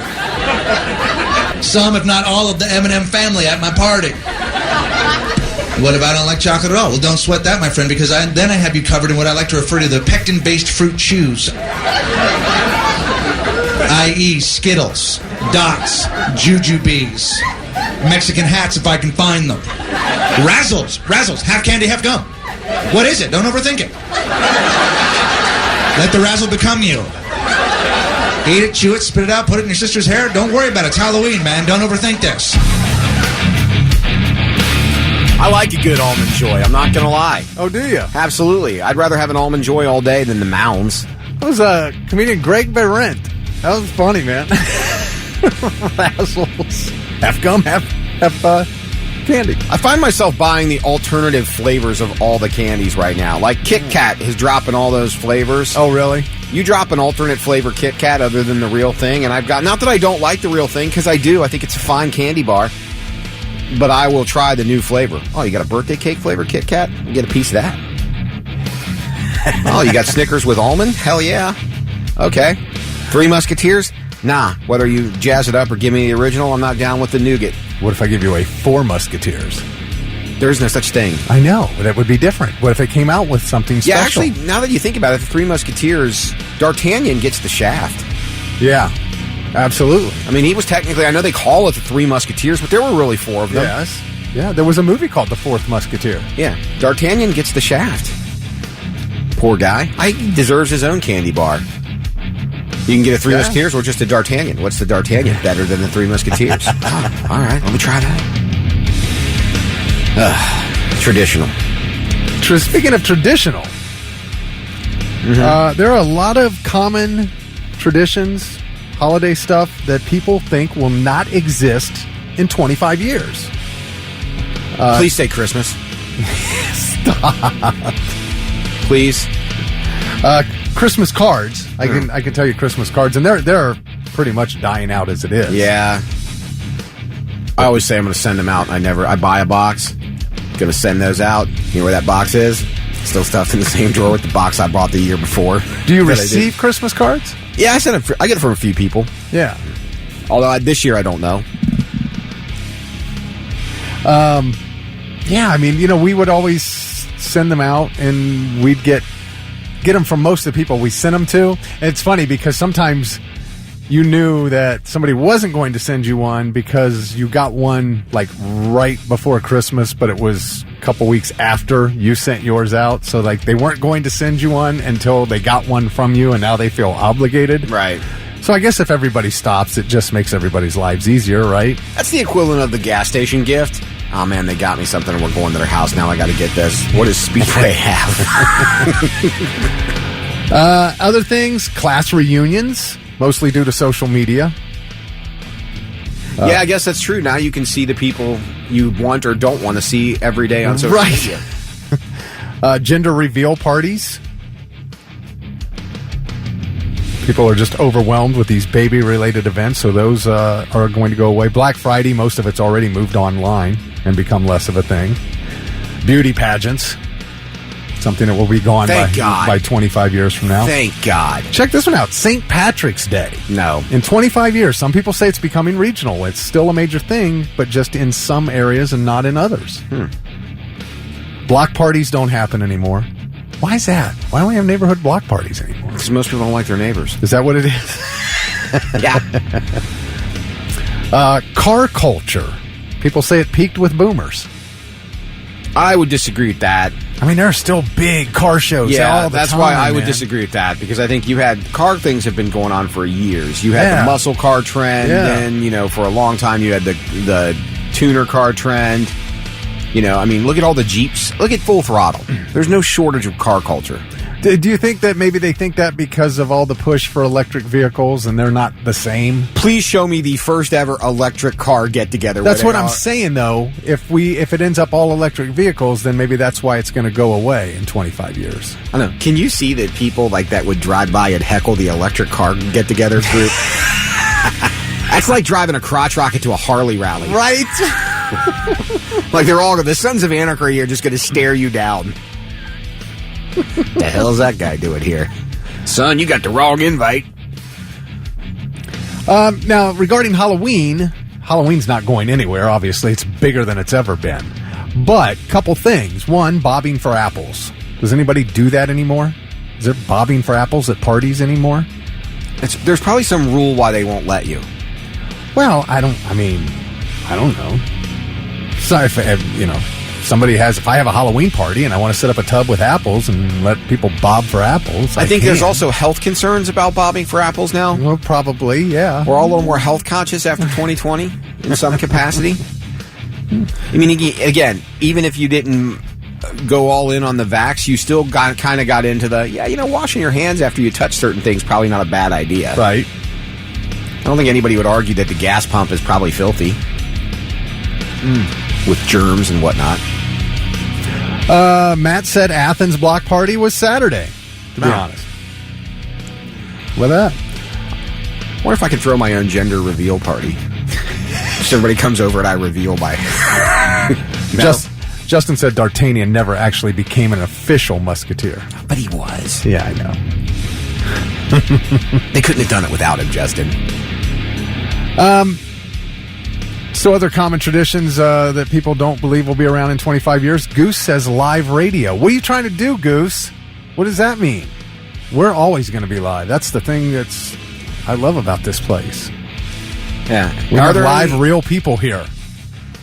Some, if not all, of the M&M family at my party. What if I don't like chocolate at all? Well, don't sweat that, my friend, because then I have you covered in what I like to refer to the pectin-based fruit chews. I.e. Skittles, Dots, Jujubes, Mexican hats if I can find them. Razzles, half candy, half gum. What is it? Don't overthink it. Let the razzle become you. Eat it, chew it, spit it out, put it in your sister's hair. Don't worry about it. It's Halloween, man. Don't overthink this. I like a good Almond Joy. I'm not going to lie. Oh, do you? Absolutely. I'd rather have an Almond Joy all day than the Mounds. That was comedian Greg Behrendt. That was funny, man. Razzles. Half gum, half candy. I find myself buying the alternative flavors of all the candies right now. Like Kit Kat is dropping all those flavors. Oh, really? You drop an alternate flavor Kit Kat other than the real thing, and I've got, not that I don't like the real thing, because I do. I think it's a fine candy bar. But I will try the new flavor. Oh, you got a birthday cake flavor Kit Kat? You get a piece of that. Oh, you got Snickers with almond? Hell yeah. Okay. Three Musketeers? Nah. Whether you jazz it up or give me the original, I'm not down with the nougat. What if I give you a Four Musketeers? There is no such thing. I know. That would be different. What if they came out with something special? Yeah, actually, now that you think about it, the Three Musketeers, D'Artagnan gets the shaft. Yeah. Absolutely. I mean, he was technically, I know they call it the Three Musketeers, but there were really four of them. Yes. Yeah, there was a movie called The Fourth Musketeer. Yeah. D'Artagnan gets the shaft. Poor guy. He deserves his own candy bar. You can get a Three Musketeers or just a D'Artagnan. What's the D'Artagnan better than the Three Musketeers? Oh, all right, let me try that. Traditional. Speaking of traditional, there are a lot of common traditions, holiday stuff that people think will not exist in 25 years. Please say Christmas. Stop. Please. Christmas cards. I can tell you Christmas cards, and they're pretty much dying out as it is. Yeah. I always say I'm going to send them out. I buy a box. Going to send those out. You know where that box is? Still stuffed in the same drawer with the box I bought the year before. Do you receive Christmas cards? Yeah, I get it from a few people. Yeah. Although this year I don't know. Yeah, I mean, we would always send them out, and we'd get them from most of the people we sent them to. And it's funny because sometimes you knew that somebody wasn't going to send you one because you got one like right before Christmas, but it was a couple weeks after you sent yours out. So like they weren't going to send you one until they got one from you, and now they feel obligated. Right. So I guess if everybody stops, it just makes everybody's lives easier, right? That's the equivalent of the gas station gift. Oh man, they got me something and we're going to their house now. I got to get this. What does Speedway have? Other things, class reunions, mostly due to social media. Yeah, I guess that's true. Now you can see the people you want or don't want to see every day on social media. Gender reveal parties. People are just overwhelmed with these baby-related events, so those are going to go away. Black Friday, most of it's already moved online and become less of a thing. Beauty pageants, something that will be gone by 25 years from now. Thank God. Check this one out. St. Patrick's Day. No. In 25 years, some people say it's becoming regional. It's still a major thing, but just in some areas and not in others. Block parties don't happen anymore. Why is that? Why don't we have neighborhood block parties anymore? Because most people don't like their neighbors. Is that what it is? Yeah. Car culture. People say it peaked with boomers. I would disagree with that. I mean, there are still big car shows all the that's time, why I would man. disagree with that, because I think you had car things have been going on for years. You had the muscle car trend, and for a long time you had the tuner car trend. I mean, look at all the Jeeps. Look at Full Throttle. There's no shortage of car culture. Do you think that maybe they think that because of all the push for electric vehicles and they're not the same? Please show me the first ever electric car get-together. That's what I'm saying, though. If it ends up all electric vehicles, then maybe that's why it's going to go away in 25 years. I know. Can you see that people like that would drive by and heckle the electric car get-together group? That's like driving a crotch rocket to a Harley rally. Right? Like they're all, the Sons of Anarchy are just going to stare you down. The hell's that guy doing here? Son, you got the wrong invite. Now, regarding Halloween's not going anywhere, obviously. It's bigger than it's ever been. But, couple things. One, bobbing for apples. Does anybody do that anymore? Is there bobbing for apples at parties anymore? There's probably some rule why they won't let you. Well, I don't know. Sorry if if I have a Halloween party and I want to set up a tub with apples and let people bob for apples, I think there's also health concerns about bobbing for apples now. Well, probably, yeah. We're all a little more health conscious after 2020 in some capacity. I mean, again, even if you didn't go all in on the vax, you still kind of got into the, washing your hands after you touch certain things probably not a bad idea. Right. I don't think anybody would argue that the gas pump is probably filthy. With germs and whatnot. Matt said Athens block party was Saturday, to be honest. What that? I wonder if I could throw my own gender reveal party. Just everybody comes over and I reveal my... Justin said D'Artagnan never actually became an official musketeer. But he was. Yeah, I know. They couldn't have done it without him, Justin. So other common traditions that people don't believe will be around in 25 years. Goose says live radio. What are you trying to do, Goose? What does that mean? We're always going to be live. That's the thing I love about this place. Yeah. We have live, real people here.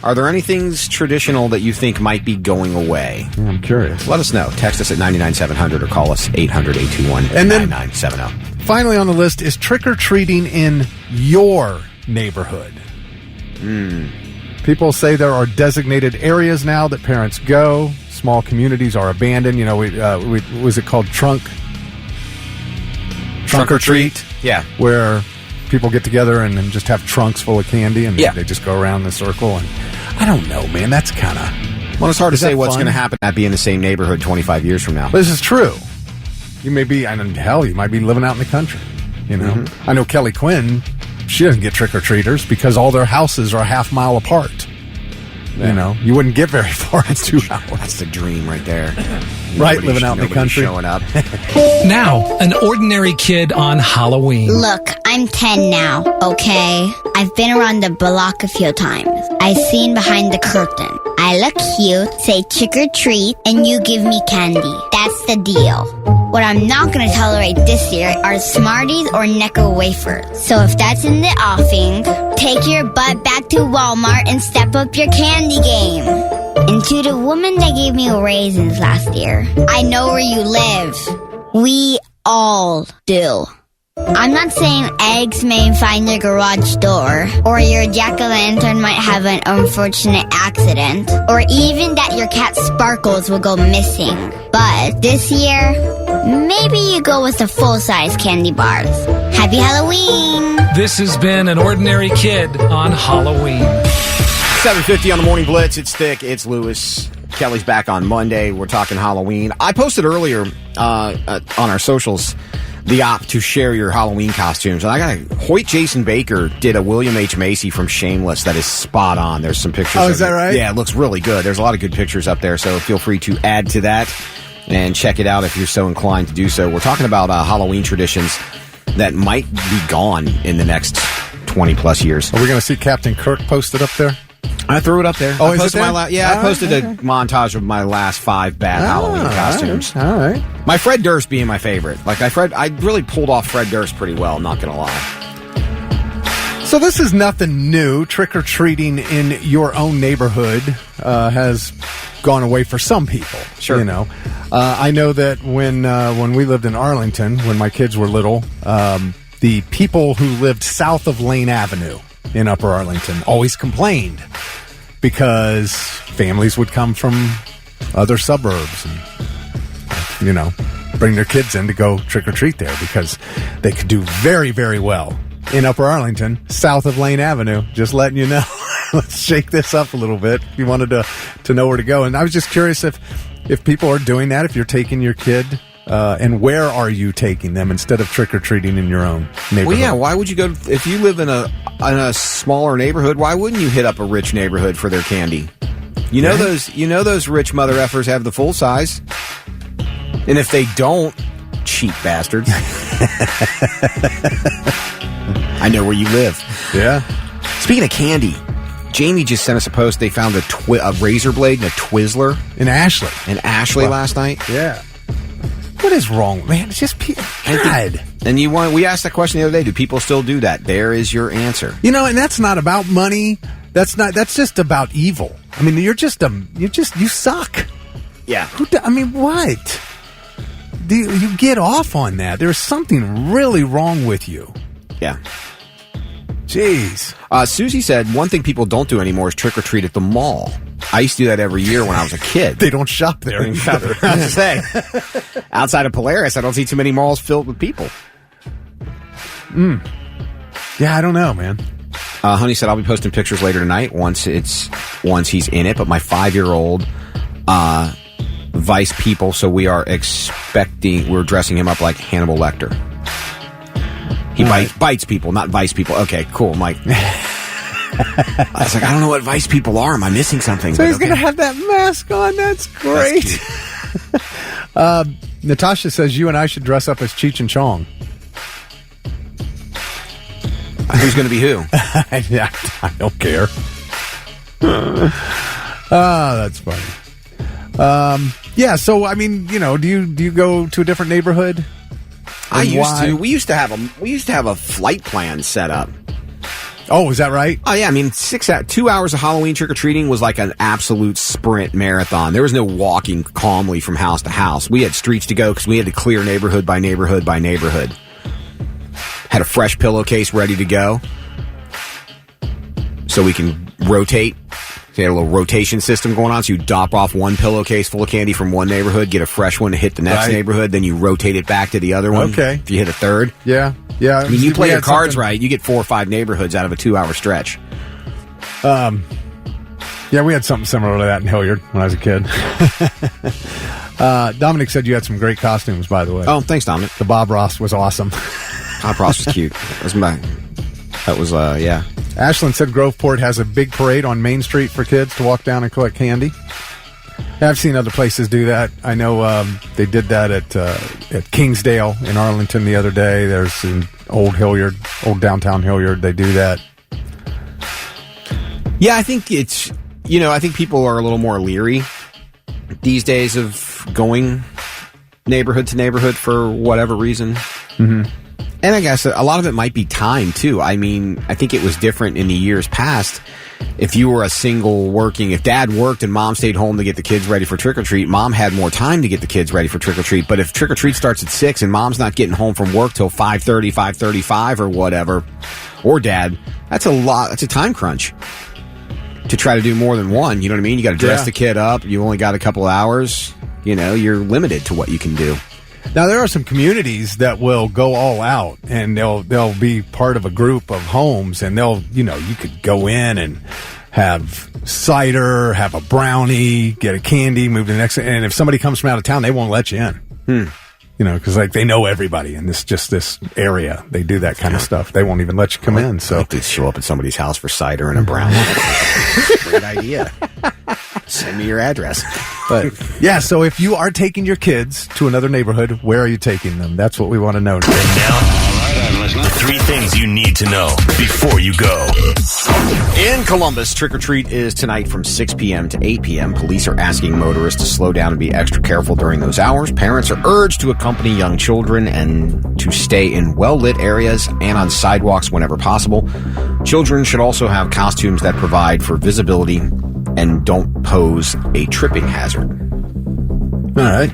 Are there any things traditional that you think might be going away? I'm curious. Let us know. Text us at 99700 or call us 800-821-9970. Finally on the list is trick-or-treating in your neighborhood. People say there are designated areas now that parents go. Small communities are abandoned. Was it called trunk or treat? Yeah. Where people get together and just have trunks full of candy and they just go around in a circle. And I don't know, man. That's kind of... Well, it's hard to say what's going to happen at be in the same neighborhood 25 years from now. This is true. You may be, you might be living out in the country. I know Kelly Quinn... She doesn't get trick-or-treaters because all their houses are a half mile apart. Yeah. You wouldn't get very far in 2 hours. That's the dream right there. Right, living out in the country. Showing up. Now, an ordinary kid on Halloween. Look, I'm 10 now, okay? I've been around the block a few times. I've seen behind the curtain. I look cute, say trick or treat, and you give me candy. That's the deal. What I'm not going to tolerate this year are Smarties or Necco wafers. So if that's in the offing, take your butt back to Walmart and step up your candy game. And to the woman that gave me raisins last year, I know where you live. We all do. I'm not saying eggs may find your garage door, or your jack-o'-lantern might have an unfortunate accident, or even that your cat Sparkles will go missing. But this year, maybe you go with the full-size candy bars. Happy Halloween! This has been an ordinary kid on Halloween. 7:50 on the Morning Blitz. It's thick. It's Lewis. Kelly's back on Monday. We're talking Halloween. I posted earlier on our socials the op to share your Halloween costumes. And Hoyt Jason Baker did a William H. Macy from Shameless that is spot on. There's some pictures. Oh, is that right? Yeah, it looks really good. There's a lot of good pictures up there, so feel free to add to that and check it out if you're so inclined to do so. We're talking about Halloween traditions that might be gone in the next 20 plus years. Are we going to see Captain Kirk posted up there? I threw it up there. Oh, is it there? I posted a montage of my last 5 bad Halloween costumes. All right. My Fred Durst being my favorite. I really pulled off Fred Durst pretty well, not going to lie. So this is nothing new. Trick-or-treating in your own neighborhood has gone away for some people. Sure. I know that when we lived in Arlington, when my kids were little, the people who lived south of Lane Avenue in Upper Arlington always complained because families would come from other suburbs and, bring their kids in to go trick-or-treat there because they could do very, very well in Upper Arlington, south of Lane Avenue. Just letting you know. Let's shake this up a little bit if you wanted to know where to go. And I was just curious if people are doing that, if you're taking your kid, and where are you taking them instead of trick-or-treating in your own neighborhood? Well, yeah, why would you go, if you live in a smaller neighborhood, why wouldn't you hit up a rich neighborhood for their candy? Those rich mother effers have the full size. And if they don't, cheap bastards. I know where you live. Yeah. Speaking of candy, Jamie just sent us a post. They found a razor blade and a Twizzler in Ashley. Last night. Yeah. What is wrong, man? It's just God. And we asked that question the other day. Do people still do that? There is your answer. You know, and that's not about money. That's just about evil. I mean, you suck. Yeah. What? You get off on that. There's something really wrong with you. Yeah. Jeez. Susie said one thing people don't do anymore is trick or treat at the mall. I used to do that every year when I was a kid. They don't shop there. I was to say, outside of Polaris, I don't see too many malls filled with people. Yeah, I don't know, man. Honey said I'll be posting pictures later tonight once he's in it. But my 5-year-old Vice people, so we're dressing him up like Hannibal Lecter. He bites people, not Vice people. Okay, cool, Mike. I was like, I don't know what Vice people are. Am I missing something? So he's going to have that mask on. That's great. That's Natasha says you and I should dress up as Cheech and Chong. Who's going to be who? Yeah, I don't care. That's funny. Yeah, so I mean, do you go to a different neighborhood? I used to. We used to have a flight plan set up. Oh, is that right? Oh, yeah. I mean, 2 hours of Halloween trick-or-treating was like an absolute sprint marathon. There was no walking calmly from house to house. We had streets to go because we had to clear neighborhood by neighborhood by neighborhood. Had a fresh pillowcase ready to go so we can rotate. So you had a little rotation system going on, so you drop off one pillowcase full of candy from one neighborhood, get a fresh one to hit the next neighborhood, then you rotate it back to the other one. Okay. If you hit a third. Yeah. I mean, you play your cards right, you get 4 or 5 neighborhoods out of a 2-hour stretch. Yeah, we had something similar to that in Hilliard when I was a kid. Dominic said you had some great costumes, by the way. Oh, thanks, Dominic. The Bob Ross was awesome. Bob Ross was cute. That was, yeah. Ashland said Groveport has a big parade on Main Street for kids to walk down and collect candy. I've seen other places do that. I know they did that at Kingsdale in Arlington the other day. There's in old downtown Hilliard. They do that. Yeah, I think I think people are a little more leery these days of going neighborhood to neighborhood for whatever reason. Mm-hmm. And I guess a lot of it might be time, too. I mean, I think it was different in the years past. If you were a single working, if dad worked and mom stayed home to get the kids ready for trick-or-treat, mom had more time to get the kids ready for trick-or-treat. But if trick-or-treat starts at 6 and mom's not getting home from work till 5:30, 5:35 or whatever, or dad, that's a lot. That's a time crunch to try to do more than one. You know what I mean? You got to dress the kid up. You only got a couple hours. You're limited to what you can do. Now, there are some communities that will go all out, and they'll be part of a group of homes, and you could go in and have cider, have a brownie, get a candy, move to the next, and if somebody comes from out of town, they won't let you in. Because they know everybody in this area. They do that kind of stuff. They won't even let you come in. So to show up at somebody's house for cider and a brownie. Great idea. Send me your address. But yeah, so if you are taking your kids to another neighborhood, where are you taking them? That's what we want to know today. And now, all right, I'm listening. 3 things you need to know before you go. In Columbus, trick-or-treat is tonight from 6 p.m. to 8 p.m. Police are asking motorists to slow down and be extra careful during those hours. Parents are urged to accompany young children and to stay in well-lit areas and on sidewalks whenever possible. Children should also have costumes that provide for visibility and don't pose a tripping hazard. All right.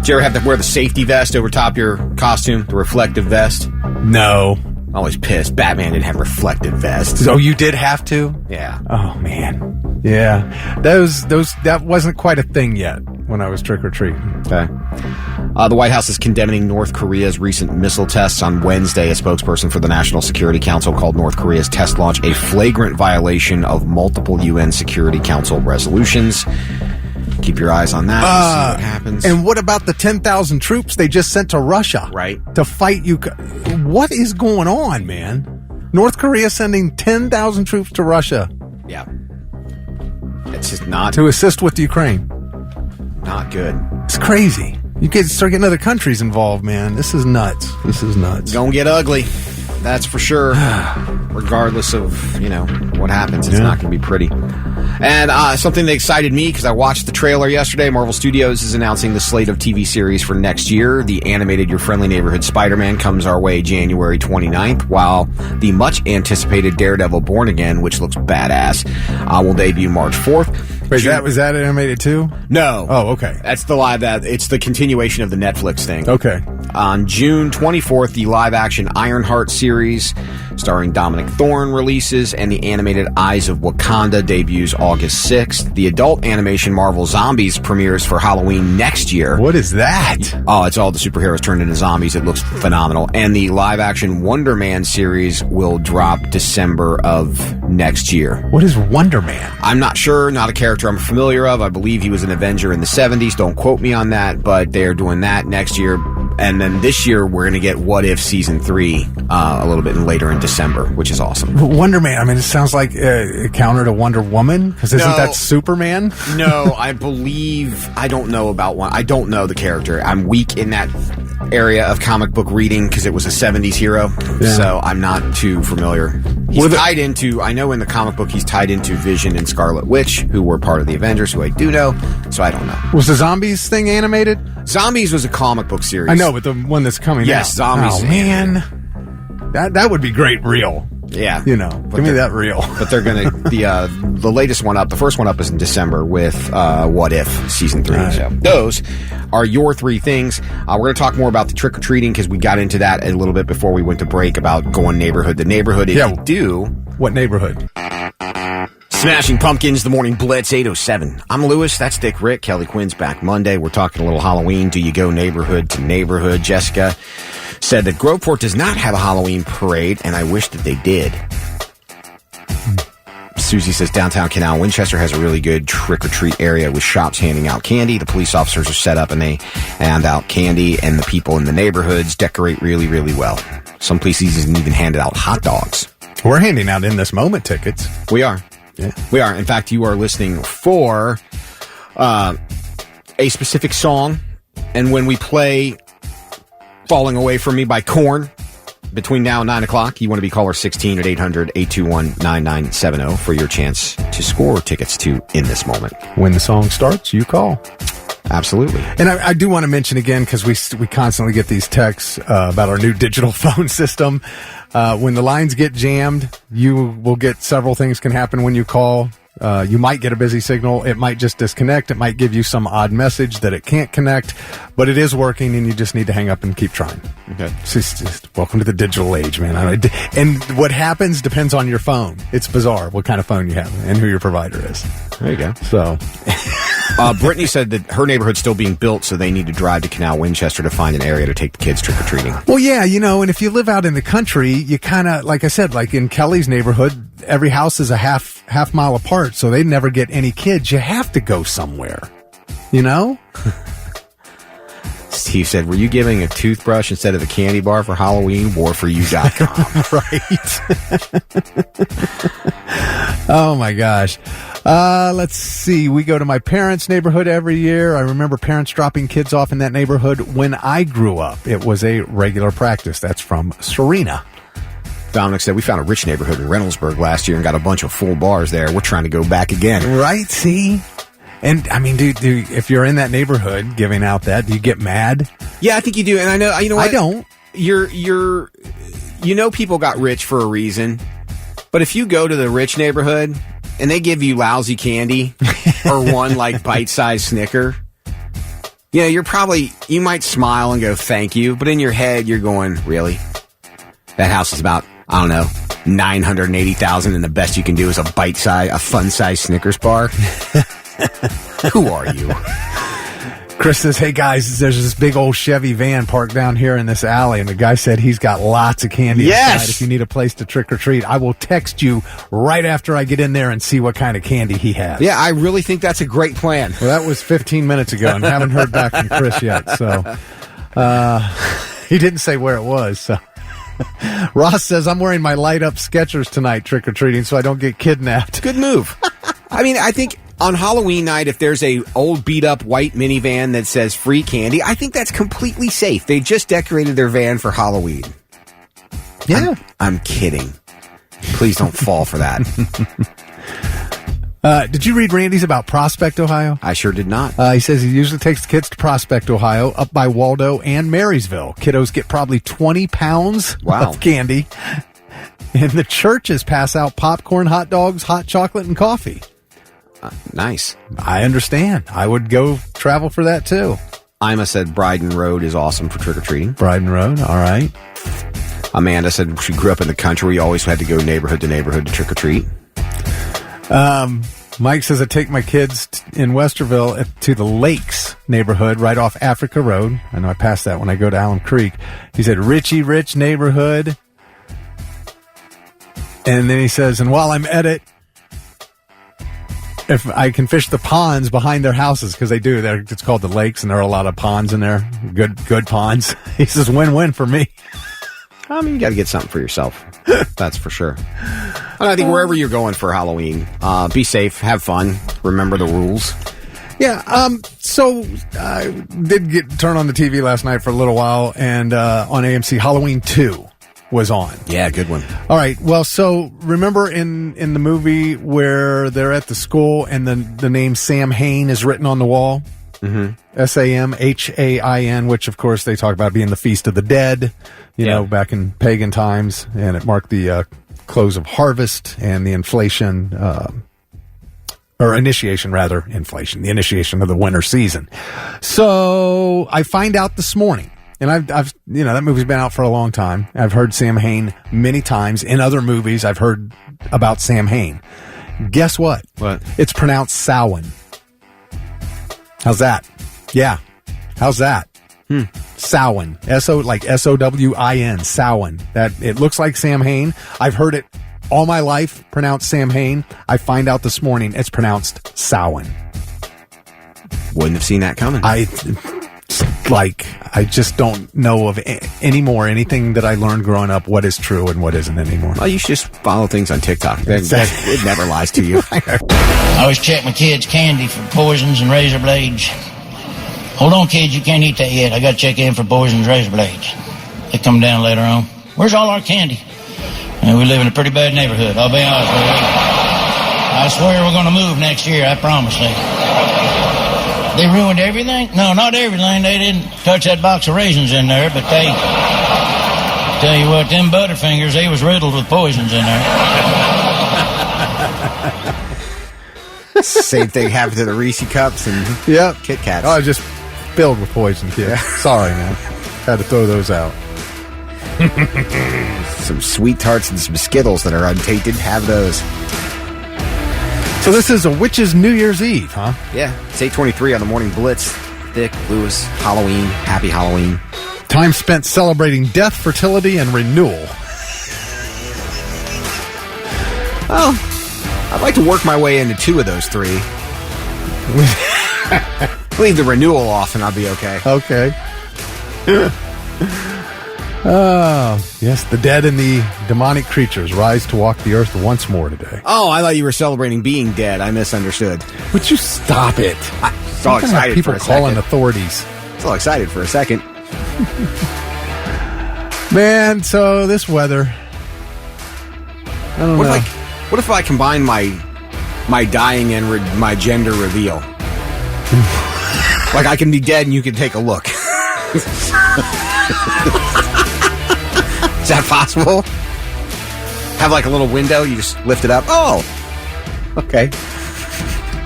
Do you ever have to wear the safety vest over top your costume, the reflective vest? No. Always pissed. Batman didn't have reflective vests. Oh, you did have to? Yeah. Oh, man. Yeah. That wasn't quite a thing yet when I was trick-or-treating. Okay. The White House is condemning North Korea's recent missile tests. On Wednesday, a spokesperson for the National Security Council called North Korea's test launch a flagrant violation of multiple UN Security Council resolutions. Keep your eyes on that and see what happens. And what about the 10,000 troops they just sent to Russia? Right. To fight you? What is going on, man? North Korea sending 10,000 troops to Russia. Yeah. It's just not... To assist with Ukraine. Not good. It's crazy. You can start getting other countries involved, man. This is nuts. Gonna get ugly. That's for sure. Regardless of, what happens, it's not going to be pretty. And something that excited me, because I watched the trailer yesterday, Marvel Studios is announcing the slate of TV series for next year. The animated Your Friendly Neighborhood Spider-Man comes our way January 29th, while the much-anticipated Daredevil Born Again, which looks badass, will debut March 4th. Wait, was that animated too? No. Oh, okay. That's the it's the continuation of the Netflix thing. Okay. On June 24th, the live-action Ironheart series, starring Dominic Thorne, releases, and the animated Eyes of Wakanda debuts August 6th. The adult animation Marvel Zombies premieres for Halloween next year. What is that? Oh, it's all the superheroes turned into zombies. It looks phenomenal. And the live-action Wonder Man series will drop December of next year. What is Wonder Man? I'm not sure. Not a character I'm familiar of. I believe he was an Avenger in the 70s. Don't quote me on that, but they're doing that next year. And then this year, we're going to get What If Season 3 a little bit later in December, which is awesome. Wonder Man, I mean, it sounds like a counter to Wonder Woman, because isn't that Superman? No, I don't know about one. I don't know the character. I'm weak in that area of comic book reading because it was a 70s hero, so I'm not too familiar. He's tied into, I know in the comic book he's tied into Vision and Scarlet Witch, who were part of the Avengers, who I do know, so I don't know. Was the Zombies thing animated? Zombies was a comic book series. I know, but the one that's coming out. Yes, Zombies. Oh, man. That would be great real. Yeah. Give me that real. But they're going to, the latest one up, the first one up is in December with What If Season 3. Right. So those are your three things. We're going to talk more about the trick-or-treating because we got into that a little bit before we went to break about going neighborhood to neighborhood. If you do. What neighborhood? Smashing Pumpkins, the Morning Blitz, 8:07. I'm Lewis. That's Dick Rick. Kelly Quinn's back Monday. We're talking a little Halloween. Do you go neighborhood to neighborhood? Jessica said that Groveport does not have a Halloween parade, and I wish that they did. Susie says downtown Canal Winchester has a really good trick-or-treat area with shops handing out candy. The police officers are set up and they hand out candy, and the people in the neighborhoods decorate really, really well. Some places even handed out hot dogs. We're handing out In This Moment tickets. We are. Yeah. We are. In fact, you are listening for a specific song, and when we play Falling Away From Me by Korn, between now and 9 o'clock, you want to be caller 16 at 800-821-9970 for your chance to score tickets to In This Moment. When the song starts, you call. Absolutely. And I do want to mention again, because we constantly get these texts about our new digital phone system. When the lines get jammed, you will get several things can happen when you call. You might get a busy signal. It might just disconnect. It might give you some odd message that it can't connect, but it is working, and you just need to hang up and keep trying. Okay. Just welcome to the digital age, man. And what happens depends on your phone. It's bizarre what kind of phone you have and who your provider is. There you go. So, Brittany said that her neighborhood's still being built, so they need to drive to Canal Winchester to find an area to take the kids trick-or-treating. Well, yeah, and if you live out in the country, you kind of, like I said, like in Kelly's neighborhood, every house is a half mile apart, so they never get any kids. You have to go somewhere, Steve said, were you giving a toothbrush instead of a candy bar for Halloween? Warforyou.com. Right. Oh, my gosh. Let's see. We go to my parents' neighborhood every year. I remember parents dropping kids off in that neighborhood when I grew up. It was a regular practice. That's from Serena. Dominic said, we found a rich neighborhood in Reynoldsburg last year and got a bunch of full bars there. We're trying to go back again. Right, see? And, I mean, dude, if you're in that neighborhood giving out that, do you get mad? Yeah, I think you do. And I know, what? I don't. People got rich for a reason. But if you go to the rich neighborhood and they give you lousy candy or one like bite-sized Snicker, you might smile and go, thank you. But in your head, you're going, really? That house is about, I don't know, $980,000, and the best you can do is a fun-sized Snickers bar. Who are you? Chris says, hey guys, there's this big old Chevy van parked down here in this alley, and the guy said he's got lots of candy inside. If you need a place to trick or treat, I will text you right after I get in there and see what kind of candy he has. Yeah, I really think that's a great plan. Well, that was 15 minutes ago, and haven't heard back from Chris yet. So he didn't say where it was. So Ross says, I'm wearing my light up Skechers tonight trick or treating so I don't get kidnapped. Good move. I mean, I think on Halloween night, if there's a old beat-up white minivan that says free candy, I think that's completely safe. They just decorated their van for Halloween. Yeah. I'm kidding. Please don't fall for that. Did you read Randy's about Prospect, Ohio? I sure did not. He says he usually takes the kids to Prospect, Ohio, up by Waldo and Marysville. Kiddos get probably 20 pounds of candy. And the churches pass out popcorn, hot dogs, hot chocolate, and coffee. Nice. I understand. I would go travel for that, too. Ima said Bryden Road is awesome for trick-or-treating. Bryden Road, all right. Amanda said she grew up in the country. We always had to go neighborhood to neighborhood to trick-or-treat. Mike says I take my kids in Westerville to the Lakes neighborhood right off Africa Road. I know I passed that when I go to Alum Creek. He said Richie Rich neighborhood. And then he says, and while I'm at it, if I can fish the ponds behind their houses, because they do. It's called the Lakes, and there are a lot of ponds in there. Good ponds. He says win-win for me. I mean, you got to get something for yourself. That's for sure. And I think wherever you're going for Halloween, be safe, have fun, remember the rules. Yeah, so I did turn on the TV last night for a little while, and on AMC, Halloween 2 was on. Yeah, good one. All right, well, so remember in the movie where they're at the school and the name Sam Hain is written on the wall? Mm-hmm. Samhain, which, of course, they talk about being the Feast of the Dead, you know, back in pagan times, and it marked the close of harvest and the inflation, or initiation, rather, inflation, the initiation of the winter season. So I find out this morning, and I've you know, that movie's been out for a long time. I've heard Sam Hain many times. In other movies, I've heard about Sam Hain. Guess what? What? It's pronounced Samhain. How's that? Yeah. How's that? Samhain. S-O-W-I-N. Samhain. That, it looks like Sam Hain. I've heard it all my life pronounced Sam Hain. I find out this morning it's pronounced Samhain. Wouldn't have seen that coming. I just don't know of anything that I learned growing up what is true and what isn't anymore. Well, you should just follow things on TikTok. It never lies to you. I always check my kids' candy for poisons and razor blades. Hold on, kids, you can't eat that yet. I got to check in for poisons and razor blades. They come down later on. Where's all our candy? And we live in a pretty bad neighborhood, I'll be honest with you. I swear we're going to move next year, I promise you. They ruined everything? No, not everything. They didn't touch that box of raisins in there, but they... Tell you what, them Butterfingers, they was riddled with poisons in there. Same thing happened to the Reese Cups and Kit Kats. Oh, just filled with poison, kid. Sorry, man. Had to throw those out. Some Sweet Tarts and some Skittles that are untainted. Have those. So this is a witch's New Year's Eve, huh? Yeah. It's 8:23 on the Morning Blitz. Dick, Lewis, Halloween. Happy Halloween. Time spent celebrating death, fertility, and renewal. Well, I'd like to work my way into two of those three. Leave the renewal off and I'll be okay. Okay. Oh, yes, the dead and the demonic creatures rise to walk the earth once more today. Oh, I thought you were celebrating being dead. I misunderstood. Would you stop it? I'm so excited people for a calling second. authorities. So excited for a second. Man, so this weather. I don't know. What if I combine my dying and my gender reveal? Like I can be dead and you can take a look. Is that possible? Have like a little window, you just lift it up. Oh, okay.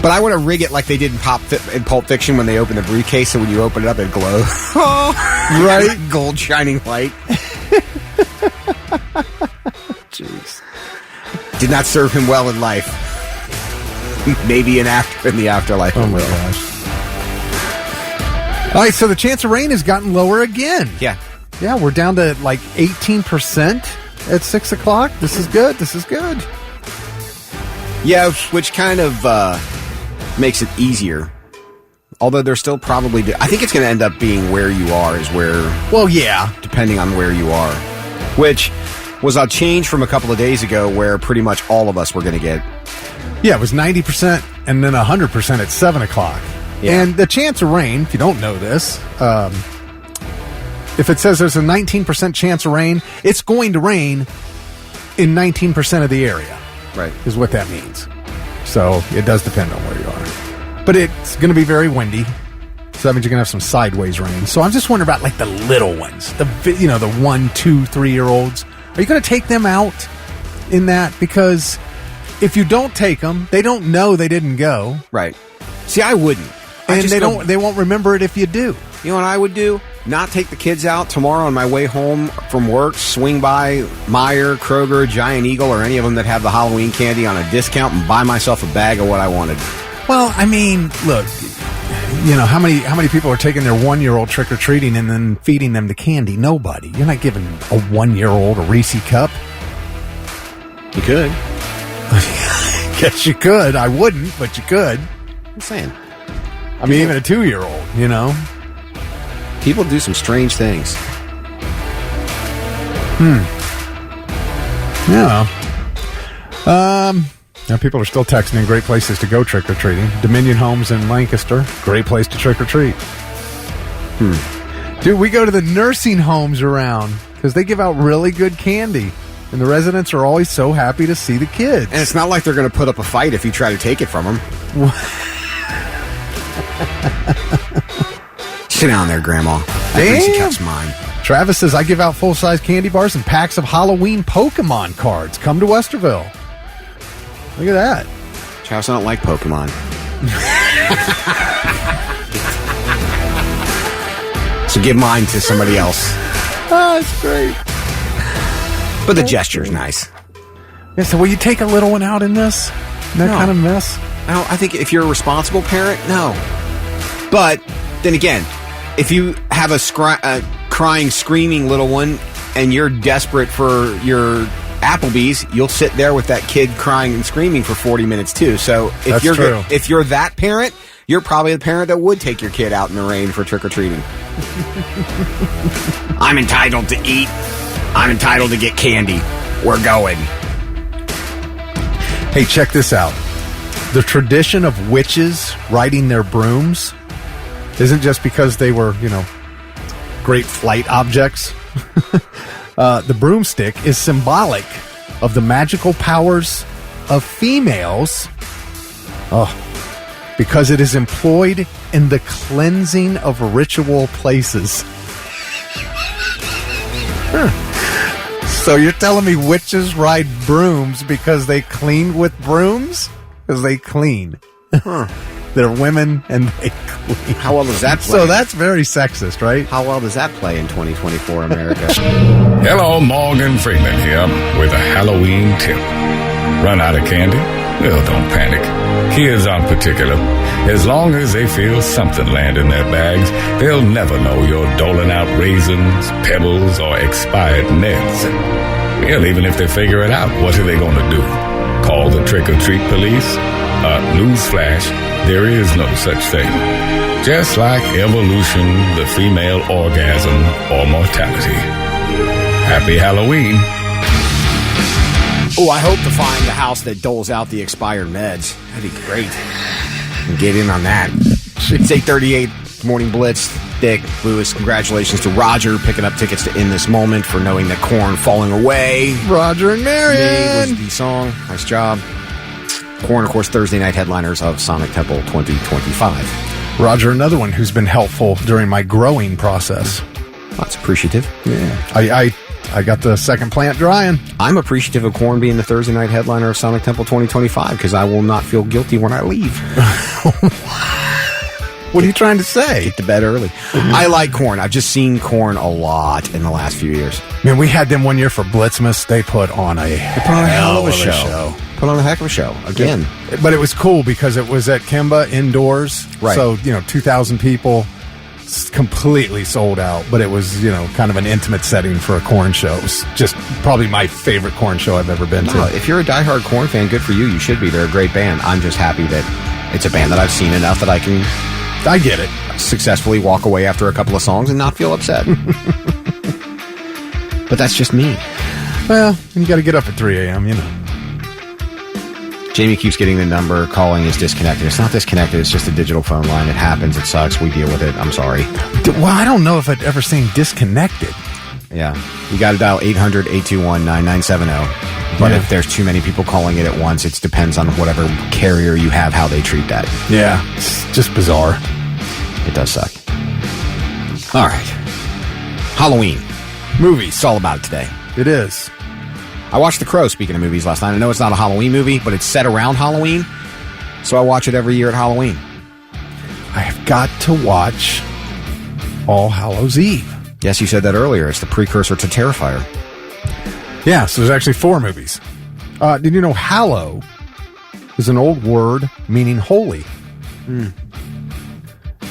But I want to rig it like they did in Pulp Fiction when they open the briefcase, so when you open it up, it glows. Oh, right, gold shining light. Jeez, did not serve him well in life. Maybe in the afterlife. Oh my gosh. All right, so the chance of rain has gotten lower again. Yeah. Yeah, we're down to like 18% at 6 o'clock. This is good. This is good. Yeah, which kind of makes it easier. Although there's still probably... I think it's going to end up being where you are is where... Well, yeah. Depending on where you are. Which was a change from a couple of days ago where pretty much all of us were going to get... Yeah, it was 90% and then 100% at 7 o'clock. Yeah. And the chance of rain, if you don't know this, If it says there's a 19% chance of rain, it's going to rain in 19% of the area. Right. Is what that means. So it does depend on where you are. But it's going to be very windy. So that means you're going to have some sideways rain. So I'm just wondering about like the little ones, the 1, 2, 3-year-olds. Are you going to take them out in that? Because if you don't take them, they don't know they didn't go. Right. See, I wouldn't. And they won't remember it if you do. You know what I would do? Not take the kids out tomorrow on my way home from work, swing by Meijer, Kroger, Giant Eagle, or any of them that have the Halloween candy on a discount and buy myself a bag of what I wanted. Well, I mean, look, how many people are taking their 1-year-old trick-or-treating and then feeding them the candy? Nobody. You're not giving a 1-year-old a Reese cup. You could. Guess you could. I wouldn't, but you could. I'm saying. I mean, even a 2-year-old, People do some strange things. Yeah. Now people are still texting in great places to go trick-or-treating. Dominion Homes in Lancaster, great place to trick-or-treat. Dude, we go to the nursing homes around because they give out really good candy. And the residents are always so happy to see the kids. And it's not like they're going to put up a fight if you try to take it from them. Sit down there, Grandma. That Reese cup's mine. Travis says, I give out full-size candy bars and packs of Halloween Pokemon cards. Come to Westerville. Look at that. Travis, I don't like Pokemon. So give mine to somebody else. Oh, it's great. But the gesture's nice. Yeah, so will you take a little one out in this? That kind of mess? No, I think if you're a responsible parent, no. But then again, if you have a crying, screaming little one and you're desperate for your Applebee's, you'll sit there with that kid crying and screaming for 40 minutes too. So if if you're that parent, you're probably the parent that would take your kid out in the rain for trick-or-treating. I'm entitled to eat. I'm entitled to get candy. We're going. Hey, check this out. The tradition of witches riding their brooms isn't just because they were, great flight objects. The broomstick is symbolic of the magical powers of females. Because it is employed in the cleansing of ritual places. So you're telling me witches ride brooms because they clean with brooms? Because they clean. They're women and they clean. How well does that play? So that's very sexist, right? How well does that play in 2024 America? Hello, Morgan Freeman here with a Halloween tip. Run out of candy? Well, don't panic. Kids aren't particular. As long as they feel something land in their bags, they'll never know you're doling out raisins, pebbles, or expired nets. Well, even if they figure it out, what are they going to do? Call the trick-or-treat police? Newsflash, there is no such thing. Just like evolution, the female orgasm, or mortality. Happy Halloween. Oh, I hope to find the house that doles out the expired meds. That'd be great. And get in on that. It's 8:38, Morning Blitz. Dick, Lewis, congratulations to Roger picking up tickets to In This Moment for knowing that Korn Falling Away. Roger and Marion. Was the song. Nice job. Korn, of course, Thursday night headliners of Sonic Temple 2025. Roger, another one who's been helpful during my growing process. That's appreciative. Yeah. I got the second plant drying. I'm appreciative of Korn being the Thursday night headliner of Sonic Temple 2025 because I will not feel guilty when I leave. What are you trying to say? Get to bed early. I like Korn. I've just seen Korn a lot in the last few years. Man, we had them one year for Blitzmas. They put on a hell of a show. Put on a heck of a show again. But it was cool because it was at Kimba indoors. Right. So, 2,000 people, completely sold out. But it was, kind of an intimate setting for a Korn show. It was just probably my favorite Korn show I've ever been to. If you're a diehard Korn fan, good for you. You should be. They're a great band. I'm just happy that it's a band that I've seen enough that I get it. Successfully walk away after a couple of songs and not feel upset. But that's just me. Well, you got to get up at 3 a.m., Jamie keeps getting the number. Calling is disconnected. It's not disconnected. It's just a digital phone line. It happens. It sucks. We deal with it. I'm sorry. Well, I don't know if I'd ever seen disconnected. Yeah. You got to dial 800-821-9970. But if there's too many people calling it at once, it depends on whatever carrier you have, how they treat that. Yeah. It's just bizarre. It does suck. All right. Halloween. Movies. It's all about it today. It is. I watched The Crow, speaking of movies, last night. I know it's not a Halloween movie, but it's set around Halloween, so I watch it every year at Halloween. I have got to watch All Hallows Eve. Yes, you said that earlier. It's the precursor to Terrifier. Yeah, so there's actually 4 movies. Did you know hallow is an old word meaning holy?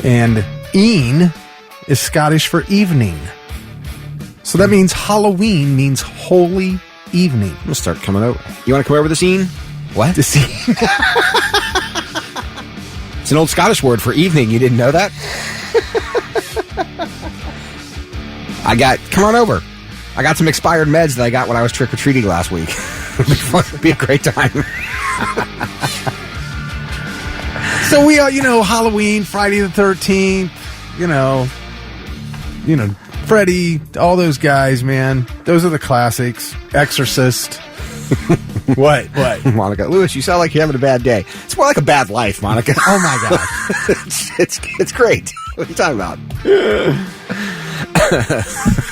And een is Scottish for evening. So that means Halloween means holy evening. I'm going to start coming over. You want to come over the scene? What? The scene? It's an old Scottish word for evening. You didn't know that? Come on over. I got some expired meds that I got when I was trick-or-treating last week. It'd be a great time. So we are, Halloween, Friday the 13th, Freddy, all those guys, man. Those are the classics. Exorcist. What? Monica. Lewis, you sound like you're having a bad day. It's more like a bad life, Monica. Oh, my God. it's great. What are you talking about?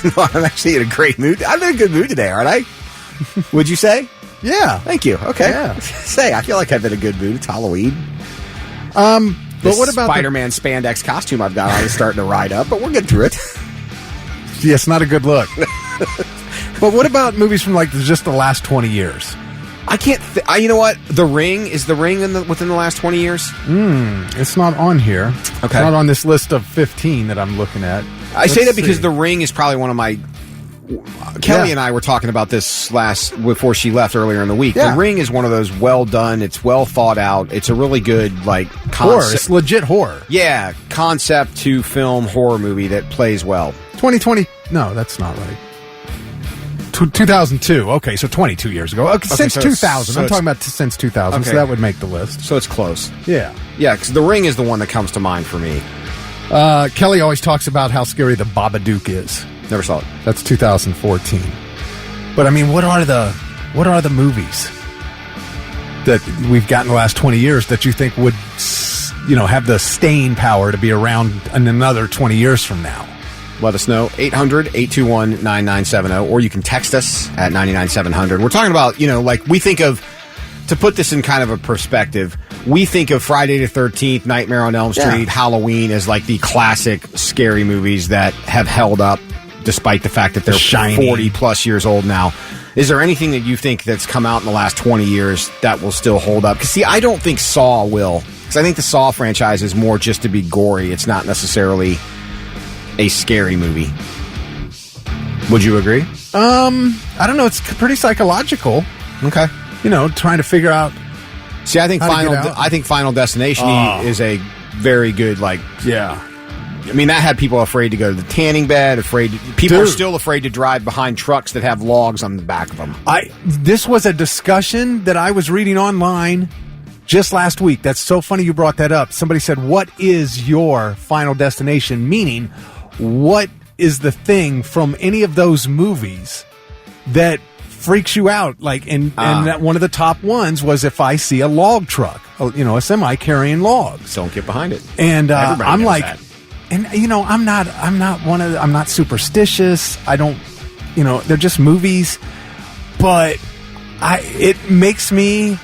No, I'm actually in a great mood. I'm in a good mood today, aren't I? Would you say? Yeah. Thank you. Okay. Yeah. I feel like I'm in a good mood. It's Halloween. But what about Spider-Man spandex costume I've got on is starting to ride up, but we're getting through it. Yeah, it's not a good look. But what about movies from just the last 20 years? I can't. You know what? The Ring within the last 20 years. It's not on here. Okay, it's not on this list of 15 that I'm looking at. Let's say that because The Ring is probably one of my. Kelly and I were talking about this before she left earlier in the week. Yeah. The Ring is one of those well done. It's well thought out. It's a really good concept. Horror. It's legit horror. Yeah, concept to film horror movie that plays well. 2020. No, that's not right. 2002. Okay, so 22 years ago. Since 2000. I'm talking about since 2000, so that would make the list. So it's close. Yeah. Yeah, because The Ring is the one that comes to mind for me. Kelly always talks about how scary the Babadook is. Never saw it. That's 2014. But I mean, what are the movies that we've got in the last 20 years that you think would, have the staying power to be around in another 20 years from now? Let us know. 800-821-9970. Or you can text us at 99700. We're talking about, we think of, to put this in kind of a perspective, we think of Friday the 13th, Nightmare on Elm Street, Halloween as the classic scary movies that have held up despite the fact that they're 40 plus years old now. Is there anything that you think that's come out in the last 20 years that will still hold up? Because, I don't think Saw will. Because I think the Saw franchise is more just to be gory. It's not necessarily a scary movie. Would you agree? I don't know. It's pretty psychological. Okay. Trying to figure out. See, I think Final Destination is a very good, I mean, that had people afraid to go to the tanning bed, people are still afraid to drive behind trucks that have logs on the back of them. This was a discussion that I was reading online just last week. That's so funny you brought that up. Somebody said, what is your Final Destination? Meaning, what is the thing from any of those movies that freaks you out? And that one of the top ones was if I see a log truck, a semi carrying logs. Don't get behind it. And I'm like, that. And I'm not superstitious. I don't, they're just movies, but it makes me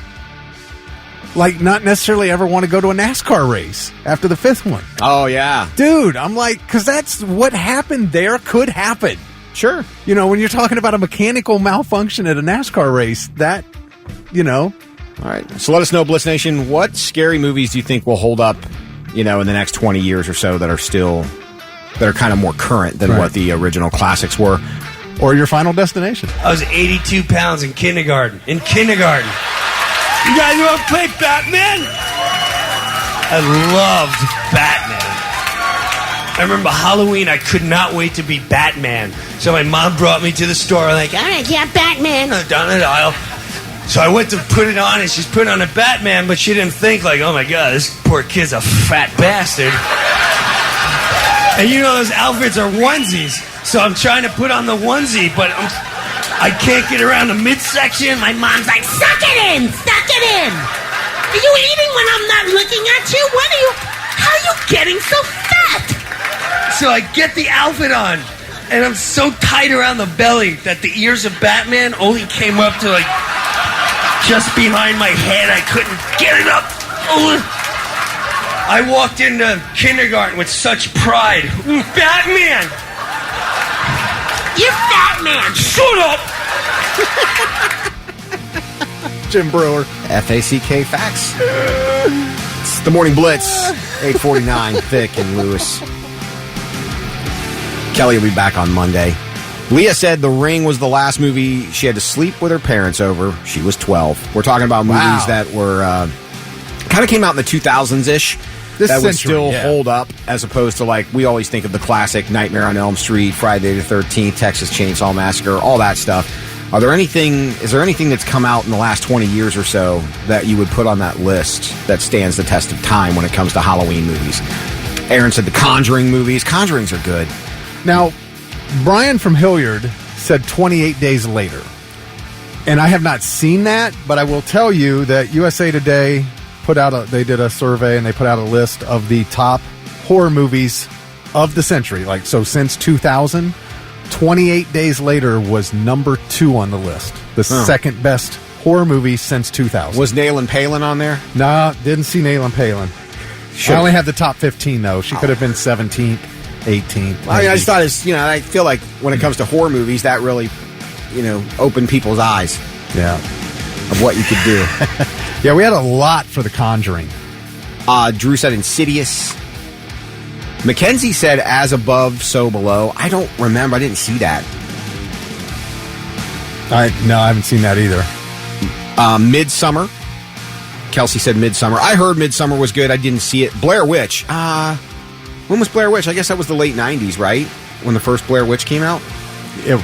not necessarily ever want to go to a NASCAR race after the 5th one. Oh yeah, dude. I'm like, because that's what happened there could happen. Sure. When you're talking about a mechanical malfunction at a NASCAR race, that, All right. So let us know, Blitz Nation, what scary movies do you think will hold up, in the next 20 years or so that are kind of more current than what the original classics were? Or your Final Destination. I was 82 pounds in kindergarten. You guys want to play Batman? I loved Batman. I remember Halloween, I could not wait to be Batman. So my mom brought me to the store, all right, yeah, Batman. Down the aisle. So I went to put it on, and she's putting on a Batman, but she didn't think, like, oh my God, this poor kid's a fat bastard. And you know those outfits are onesies, so I'm trying to put on the onesie, but I can't get around the midsection. My mom's like, Suck it in! Suck it in! Are you eating when I'm not looking at you? How are you getting so fat? so I get the outfit on, and I'm so tight around the belly that the ears of Batman only came up to, like, just behind my head. I couldn't get it up. I walked into kindergarten with such pride. Batman! You're Batman! Shut up! Jim Brewer. FACK facts. It's the Morning Blitz. 8:49. Vic and Lewis. Kelly will be back on Monday. Leah said The Ring was the last movie she had to sleep with her parents over. She was 12. We're talking about movies that were kind of came out in the 2000s-ish. That would still hold up, as opposed to, like, we always think of the classic Nightmare on Elm Street, Friday the 13th, Texas Chainsaw Massacre, all that stuff. Is there anything that's come out in the last 20 years or so that you would put on that list that stands the test of time when it comes to Halloween movies? Aaron said the Conjuring movies. Conjurings are good. Now, Brian from Hilliard said 28 Days Later. And I have not seen that, but I will tell you that USA Today they did a survey and they put out a list of the top horror movies of the century. Like, so since 2000, 28 Days Later was number 2 on the list. The second best horror movie since 2000. Was Nail and Palin on there? No, didn't see Nail and Palin. I only have the top 15, though. She could have been 17th, 18th. I just thought I feel like when it comes to horror movies, that really, opened people's eyes. Yeah. Of what you could do. Yeah, we had a lot for The Conjuring. Drew said Insidious. Mackenzie said As Above, So Below. I don't remember. I didn't see that. No, I haven't seen that either. Midsummer. Kelsey said Midsummer. I heard Midsummer was good. I didn't see it. Blair Witch. When was Blair Witch? I guess that was the late 90s, right? When the first Blair Witch came out? I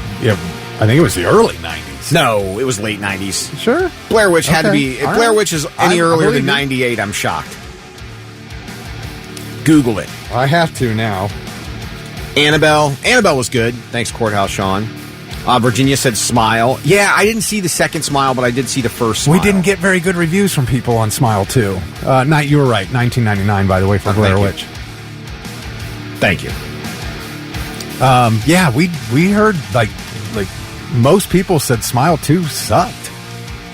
think it was the early 90s. No, it was late 90s. Sure? Blair Witch had to be... If All Blair right. Witch is any earlier than 98, I'm shocked. Google it. I have to now. Annabelle. Annabelle was good. Thanks, Courthouse Sean. Virginia said Smile. Yeah, I didn't see the second Smile, but I did see the first Smile. We didn't get very good reviews from people on Smile 2. You were right. $19.99, by the way, for Blair Witch. Thank you. Yeah, we heard like most people said Smile 2 sucked.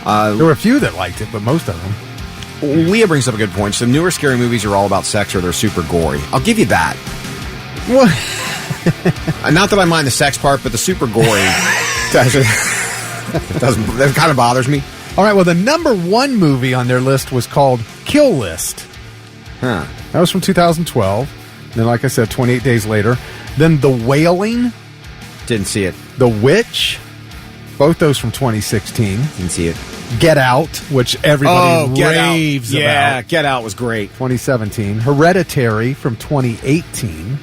There were a few that liked it, but most of them. Leah brings up a good point. Some newer scary movies are all about sex or they're super gory. I'll give you that. What? Not that I mind the sex part, but the super gory that kind of bothers me. All right, well, the number 1 movie on their list was called Kill List. Huh. That was from 2012. Then, like I said, 28 Days Later. Then The Wailing. Didn't see it. The Witch. Both those from 2016. Didn't see it. Get Out, which everybody raves about. Yeah, Get Out was great. 2017. Hereditary from 2018.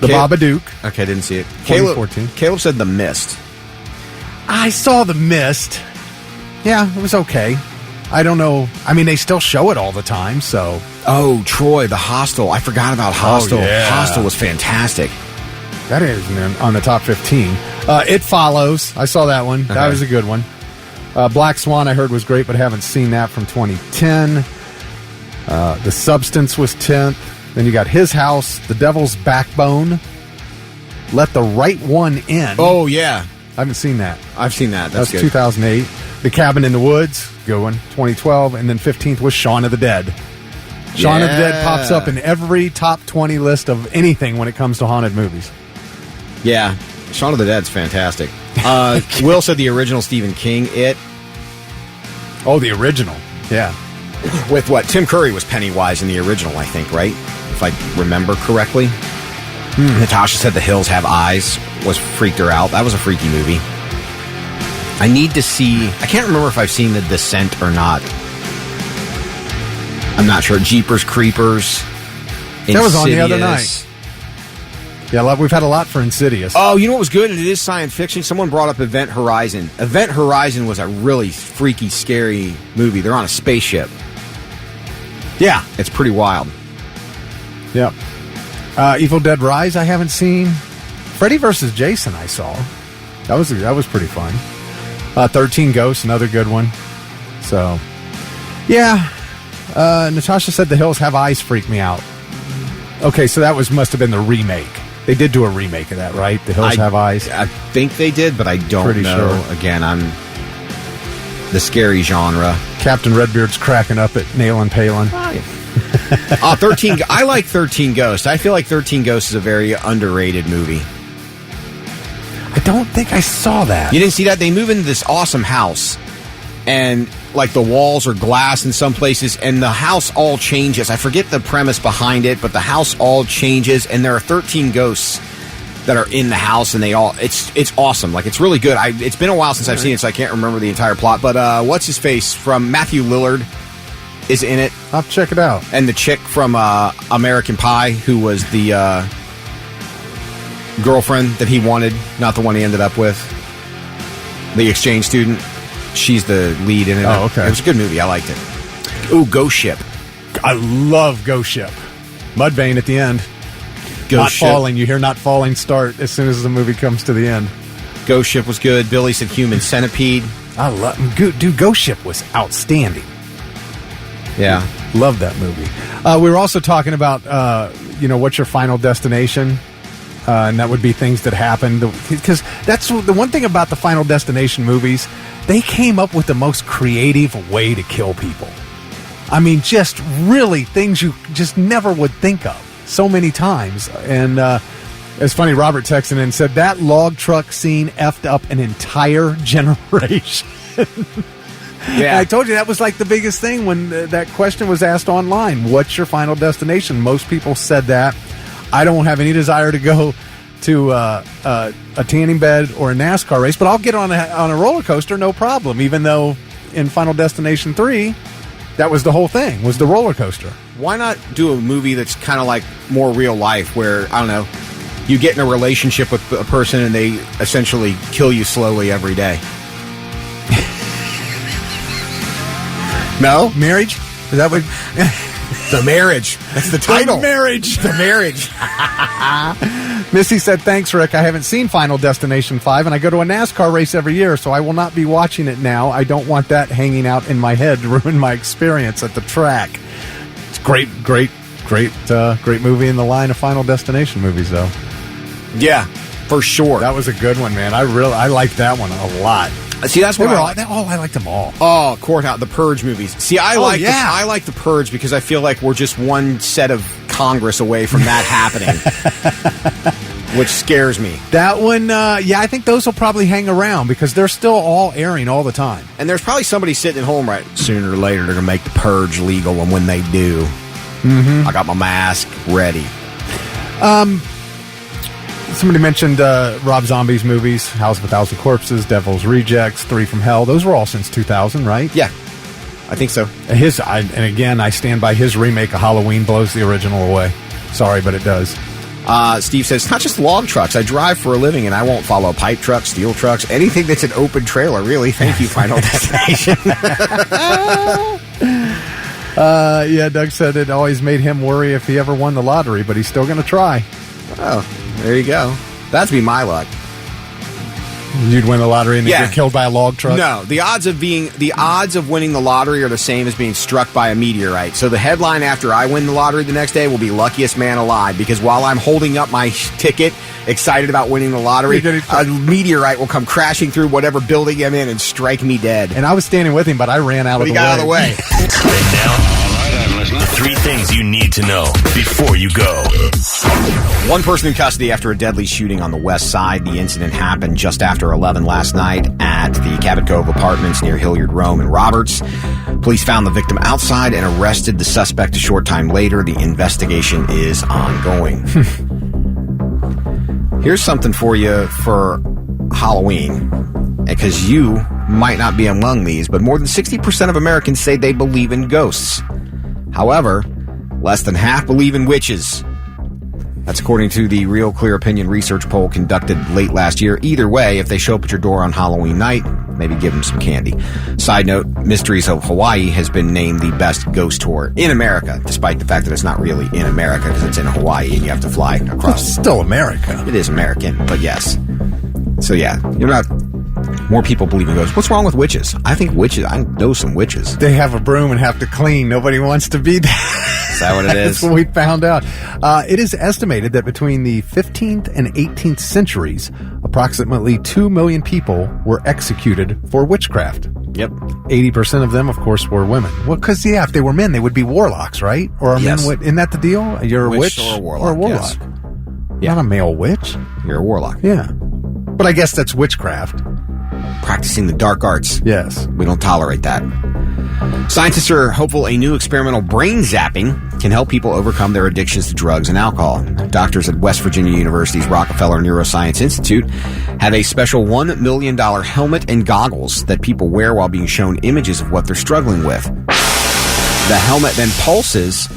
The Babadook. Okay, didn't see it. 2014. Caleb said The Mist. I saw The Mist. Yeah, it was okay. I don't know. I mean, they still show it all the time, so. Oh, Troy, The Hostel. I forgot about Hostel. Oh, yeah. Hostel was fantastic. That is on the top 15. It Follows. I saw that one. That was a good one. Black Swan, I heard, was great, but haven't seen that from 2010. The Substance was 10th. Then you got His House, The Devil's Backbone, Let the Right One In. Oh, yeah. I haven't seen that. I've seen that. That's good. good. 2008. The Cabin in the Woods, good one, 2012. And then 15th was Shaun of the Dead. Shaun of the Dead pops up in every top 20 list of anything when it comes to haunted movies. Yeah. Shaun of the Dead's fantastic. Will said the original Stephen King, It. Oh, the original. Yeah. With what? Tim Curry was Pennywise in the original, I think, right? If I remember correctly. Natasha said The Hills Have Eyes freaked her out. That was a freaky movie. I need to see... I can't remember if I've seen The Descent or not. I'm not sure. Jeepers Creepers. That was on the other night. Yeah, we've had a lot for Insidious. Oh, you know what was good? And it is science fiction. Someone brought up Event Horizon. Event Horizon was a really freaky, scary movie. They're on a spaceship. Yeah, it's pretty wild. Yep. Evil Dead Rise, I haven't seen. Freddy vs. Jason, I saw. That was pretty fun. 13 Ghosts, another good one. So, yeah. Natasha said The Hills Have Eyes freak me out. Okay, so that must have been the remake. They did do a remake of that, right? The Hills Have Eyes? I think they did, but I don't Pretty know. sure. Again, I'm the scary genre. Captain Redbeard's cracking up at Nailing Palin. 13. I like 13 Ghosts. I feel like 13 Ghosts is a very underrated movie. I don't think I saw that. You didn't see that? They move into this awesome house, and like the walls are glass in some places, and the house all changes. I forget the premise behind it, but the house all changes, and there are 13 ghosts that are in the house, and they all it's awesome. Like, it's really good. It's been a while since I've seen it, so I can't remember the entire plot. But what's his face from Matthew Lillard is in it. I'll have to check it out. And the chick from American Pie, who was the girlfriend that he wanted, not the one he ended up with, the exchange student. She's the lead in it. Oh, okay. It was a good movie. I liked it. Ooh, Ghost Ship. I love Ghost Ship. Mudvayne at the end. Ghost Not Ship. falling. You hear Not Falling start as soon as the movie comes to the end. Ghost Ship was good. Billy said Human Centipede. I love... Dude, Ghost Ship was outstanding. Yeah. Love that movie. We were also talking about, what's your final destination? And that would be things that happened. Because that's the one thing about the Final Destination movies. They came up with the most creative way to kill people. I mean, just really things you just never would think of so many times. And it's funny, Robert texted in and said, that log truck scene effed up an entire generation. Yeah, I told you that was like the biggest thing when that question was asked online. What's your final destination? Most people said that. I don't have any desire to go to a tanning bed or a NASCAR race, but I'll get on a roller coaster, no problem. Even though in Final Destination 3, that was the whole thing, was the roller coaster. Why not do a movie that's kind of like more real life, where, I don't know, you get in a relationship with a person and they essentially kill you slowly every day? No? Marriage? Is that what... The Marriage. That's the title. The Marriage. The Marriage. Missy said, thanks, Rick. I haven't seen Final Destination 5, and I go to a NASCAR race every year, so I will not be watching it now. I don't want that hanging out in my head to ruin my experience at the track. It's great movie in the line of Final Destination movies, though. Yeah, for sure. That was a good one, man. I liked that one a lot. See, that's what I liked them all. Oh, Courthouse, the Purge movies. See, I like the Purge because I feel like we're just one set of Congress away from that happening, which scares me. That one, I think those will probably hang around because they're still all airing all the time. And there's probably somebody sitting at home sooner or later they're going to make the Purge legal, and when they do, I got my mask ready. Somebody mentioned Rob Zombie's movies, House of a Thousand Corpses, Devil's Rejects, 3 from Hell. Those were all since 2000, right? Yeah, I think so. And again, I stand by his remake of Halloween blows the original away. Sorry, but it does. Steve says, it's not just log trucks. I drive for a living, and I won't follow pipe trucks, steel trucks, anything that's an open trailer, really. Thank you, Final Destination. Doug said it always made him worry if he ever won the lottery, but he's still going to try. Oh, there you go. That'd be my luck. You'd win the lottery and then get killed by a log truck? No, the odds of winning the lottery are the same as being struck by a meteorite. So the headline after I win the lottery the next day will be luckiest man alive, because while I'm holding up my ticket, excited about winning the lottery, a meteorite will come crashing through whatever building I'm in and strike me dead. And I was standing with him, but I ran out of the way. He got out of the way. Right now, the 3 things you need to know before you go. One person in custody after a deadly shooting on the west side. The incident happened just after 11 last night at the Cabot Cove Apartments near Hilliard, Rome, and Roberts. Police found the victim outside and arrested the suspect a short time later. The investigation is ongoing. Here's something for you for Halloween, because you might not be among these, but more than 60% of Americans say they believe in ghosts. However, less than half believe in witches. That's according to the Real Clear Opinion research poll conducted late last year. Either way, if they show up at your door on Halloween night, maybe give them some candy. Side note, Mysteries of Hawaii has been named the best ghost tour in America, despite the fact that it's not really in America because it's in Hawaii and you have to fly across. It's still America. It is American, but yes. So yeah, you're not... More people believe in ghosts. What's wrong with witches? I know some witches. They have a broom and have to clean. Nobody wants to be there. Is that what it is? That's what we found out. It is estimated that between the 15th and 18th centuries, approximately 2 million people were executed for witchcraft. Yep. 80% of them, of course, were women. Well, because, if they were men, they would be warlocks, right? Or yes. men, isn't that the deal? You're a witch or a warlock. Yes. Not a male witch. You're a warlock. Yeah. But I guess that's witchcraft. Practicing the dark arts. Yes. We don't tolerate that. Scientists are hopeful a new experimental brain zapping can help people overcome their addictions to drugs and alcohol. Doctors at West Virginia University's Rockefeller Neuroscience Institute have a special $1 million helmet and goggles that people wear while being shown images of what they're struggling with. The helmet then pulses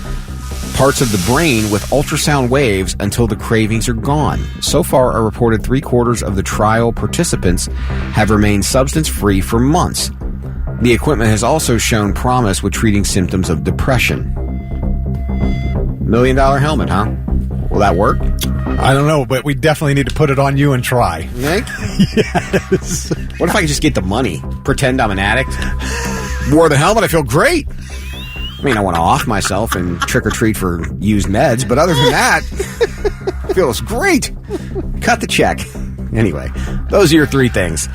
parts of the brain with ultrasound waves until the cravings are gone. So far, a reported 3/4 of the trial participants have remained substance-free for months. The equipment has also shown promise with treating symptoms of depression. $1 million helmet, huh? Will that work? I don't know, but we definitely need to put it on you and try. Nick? Yes. What if I could just get the money? Pretend I'm an addict? Wore the helmet, I feel great. I mean, I want to off myself and trick-or-treat for used meds, but other than that, it feels great. Cut the check. Anyway, those are your 3 things.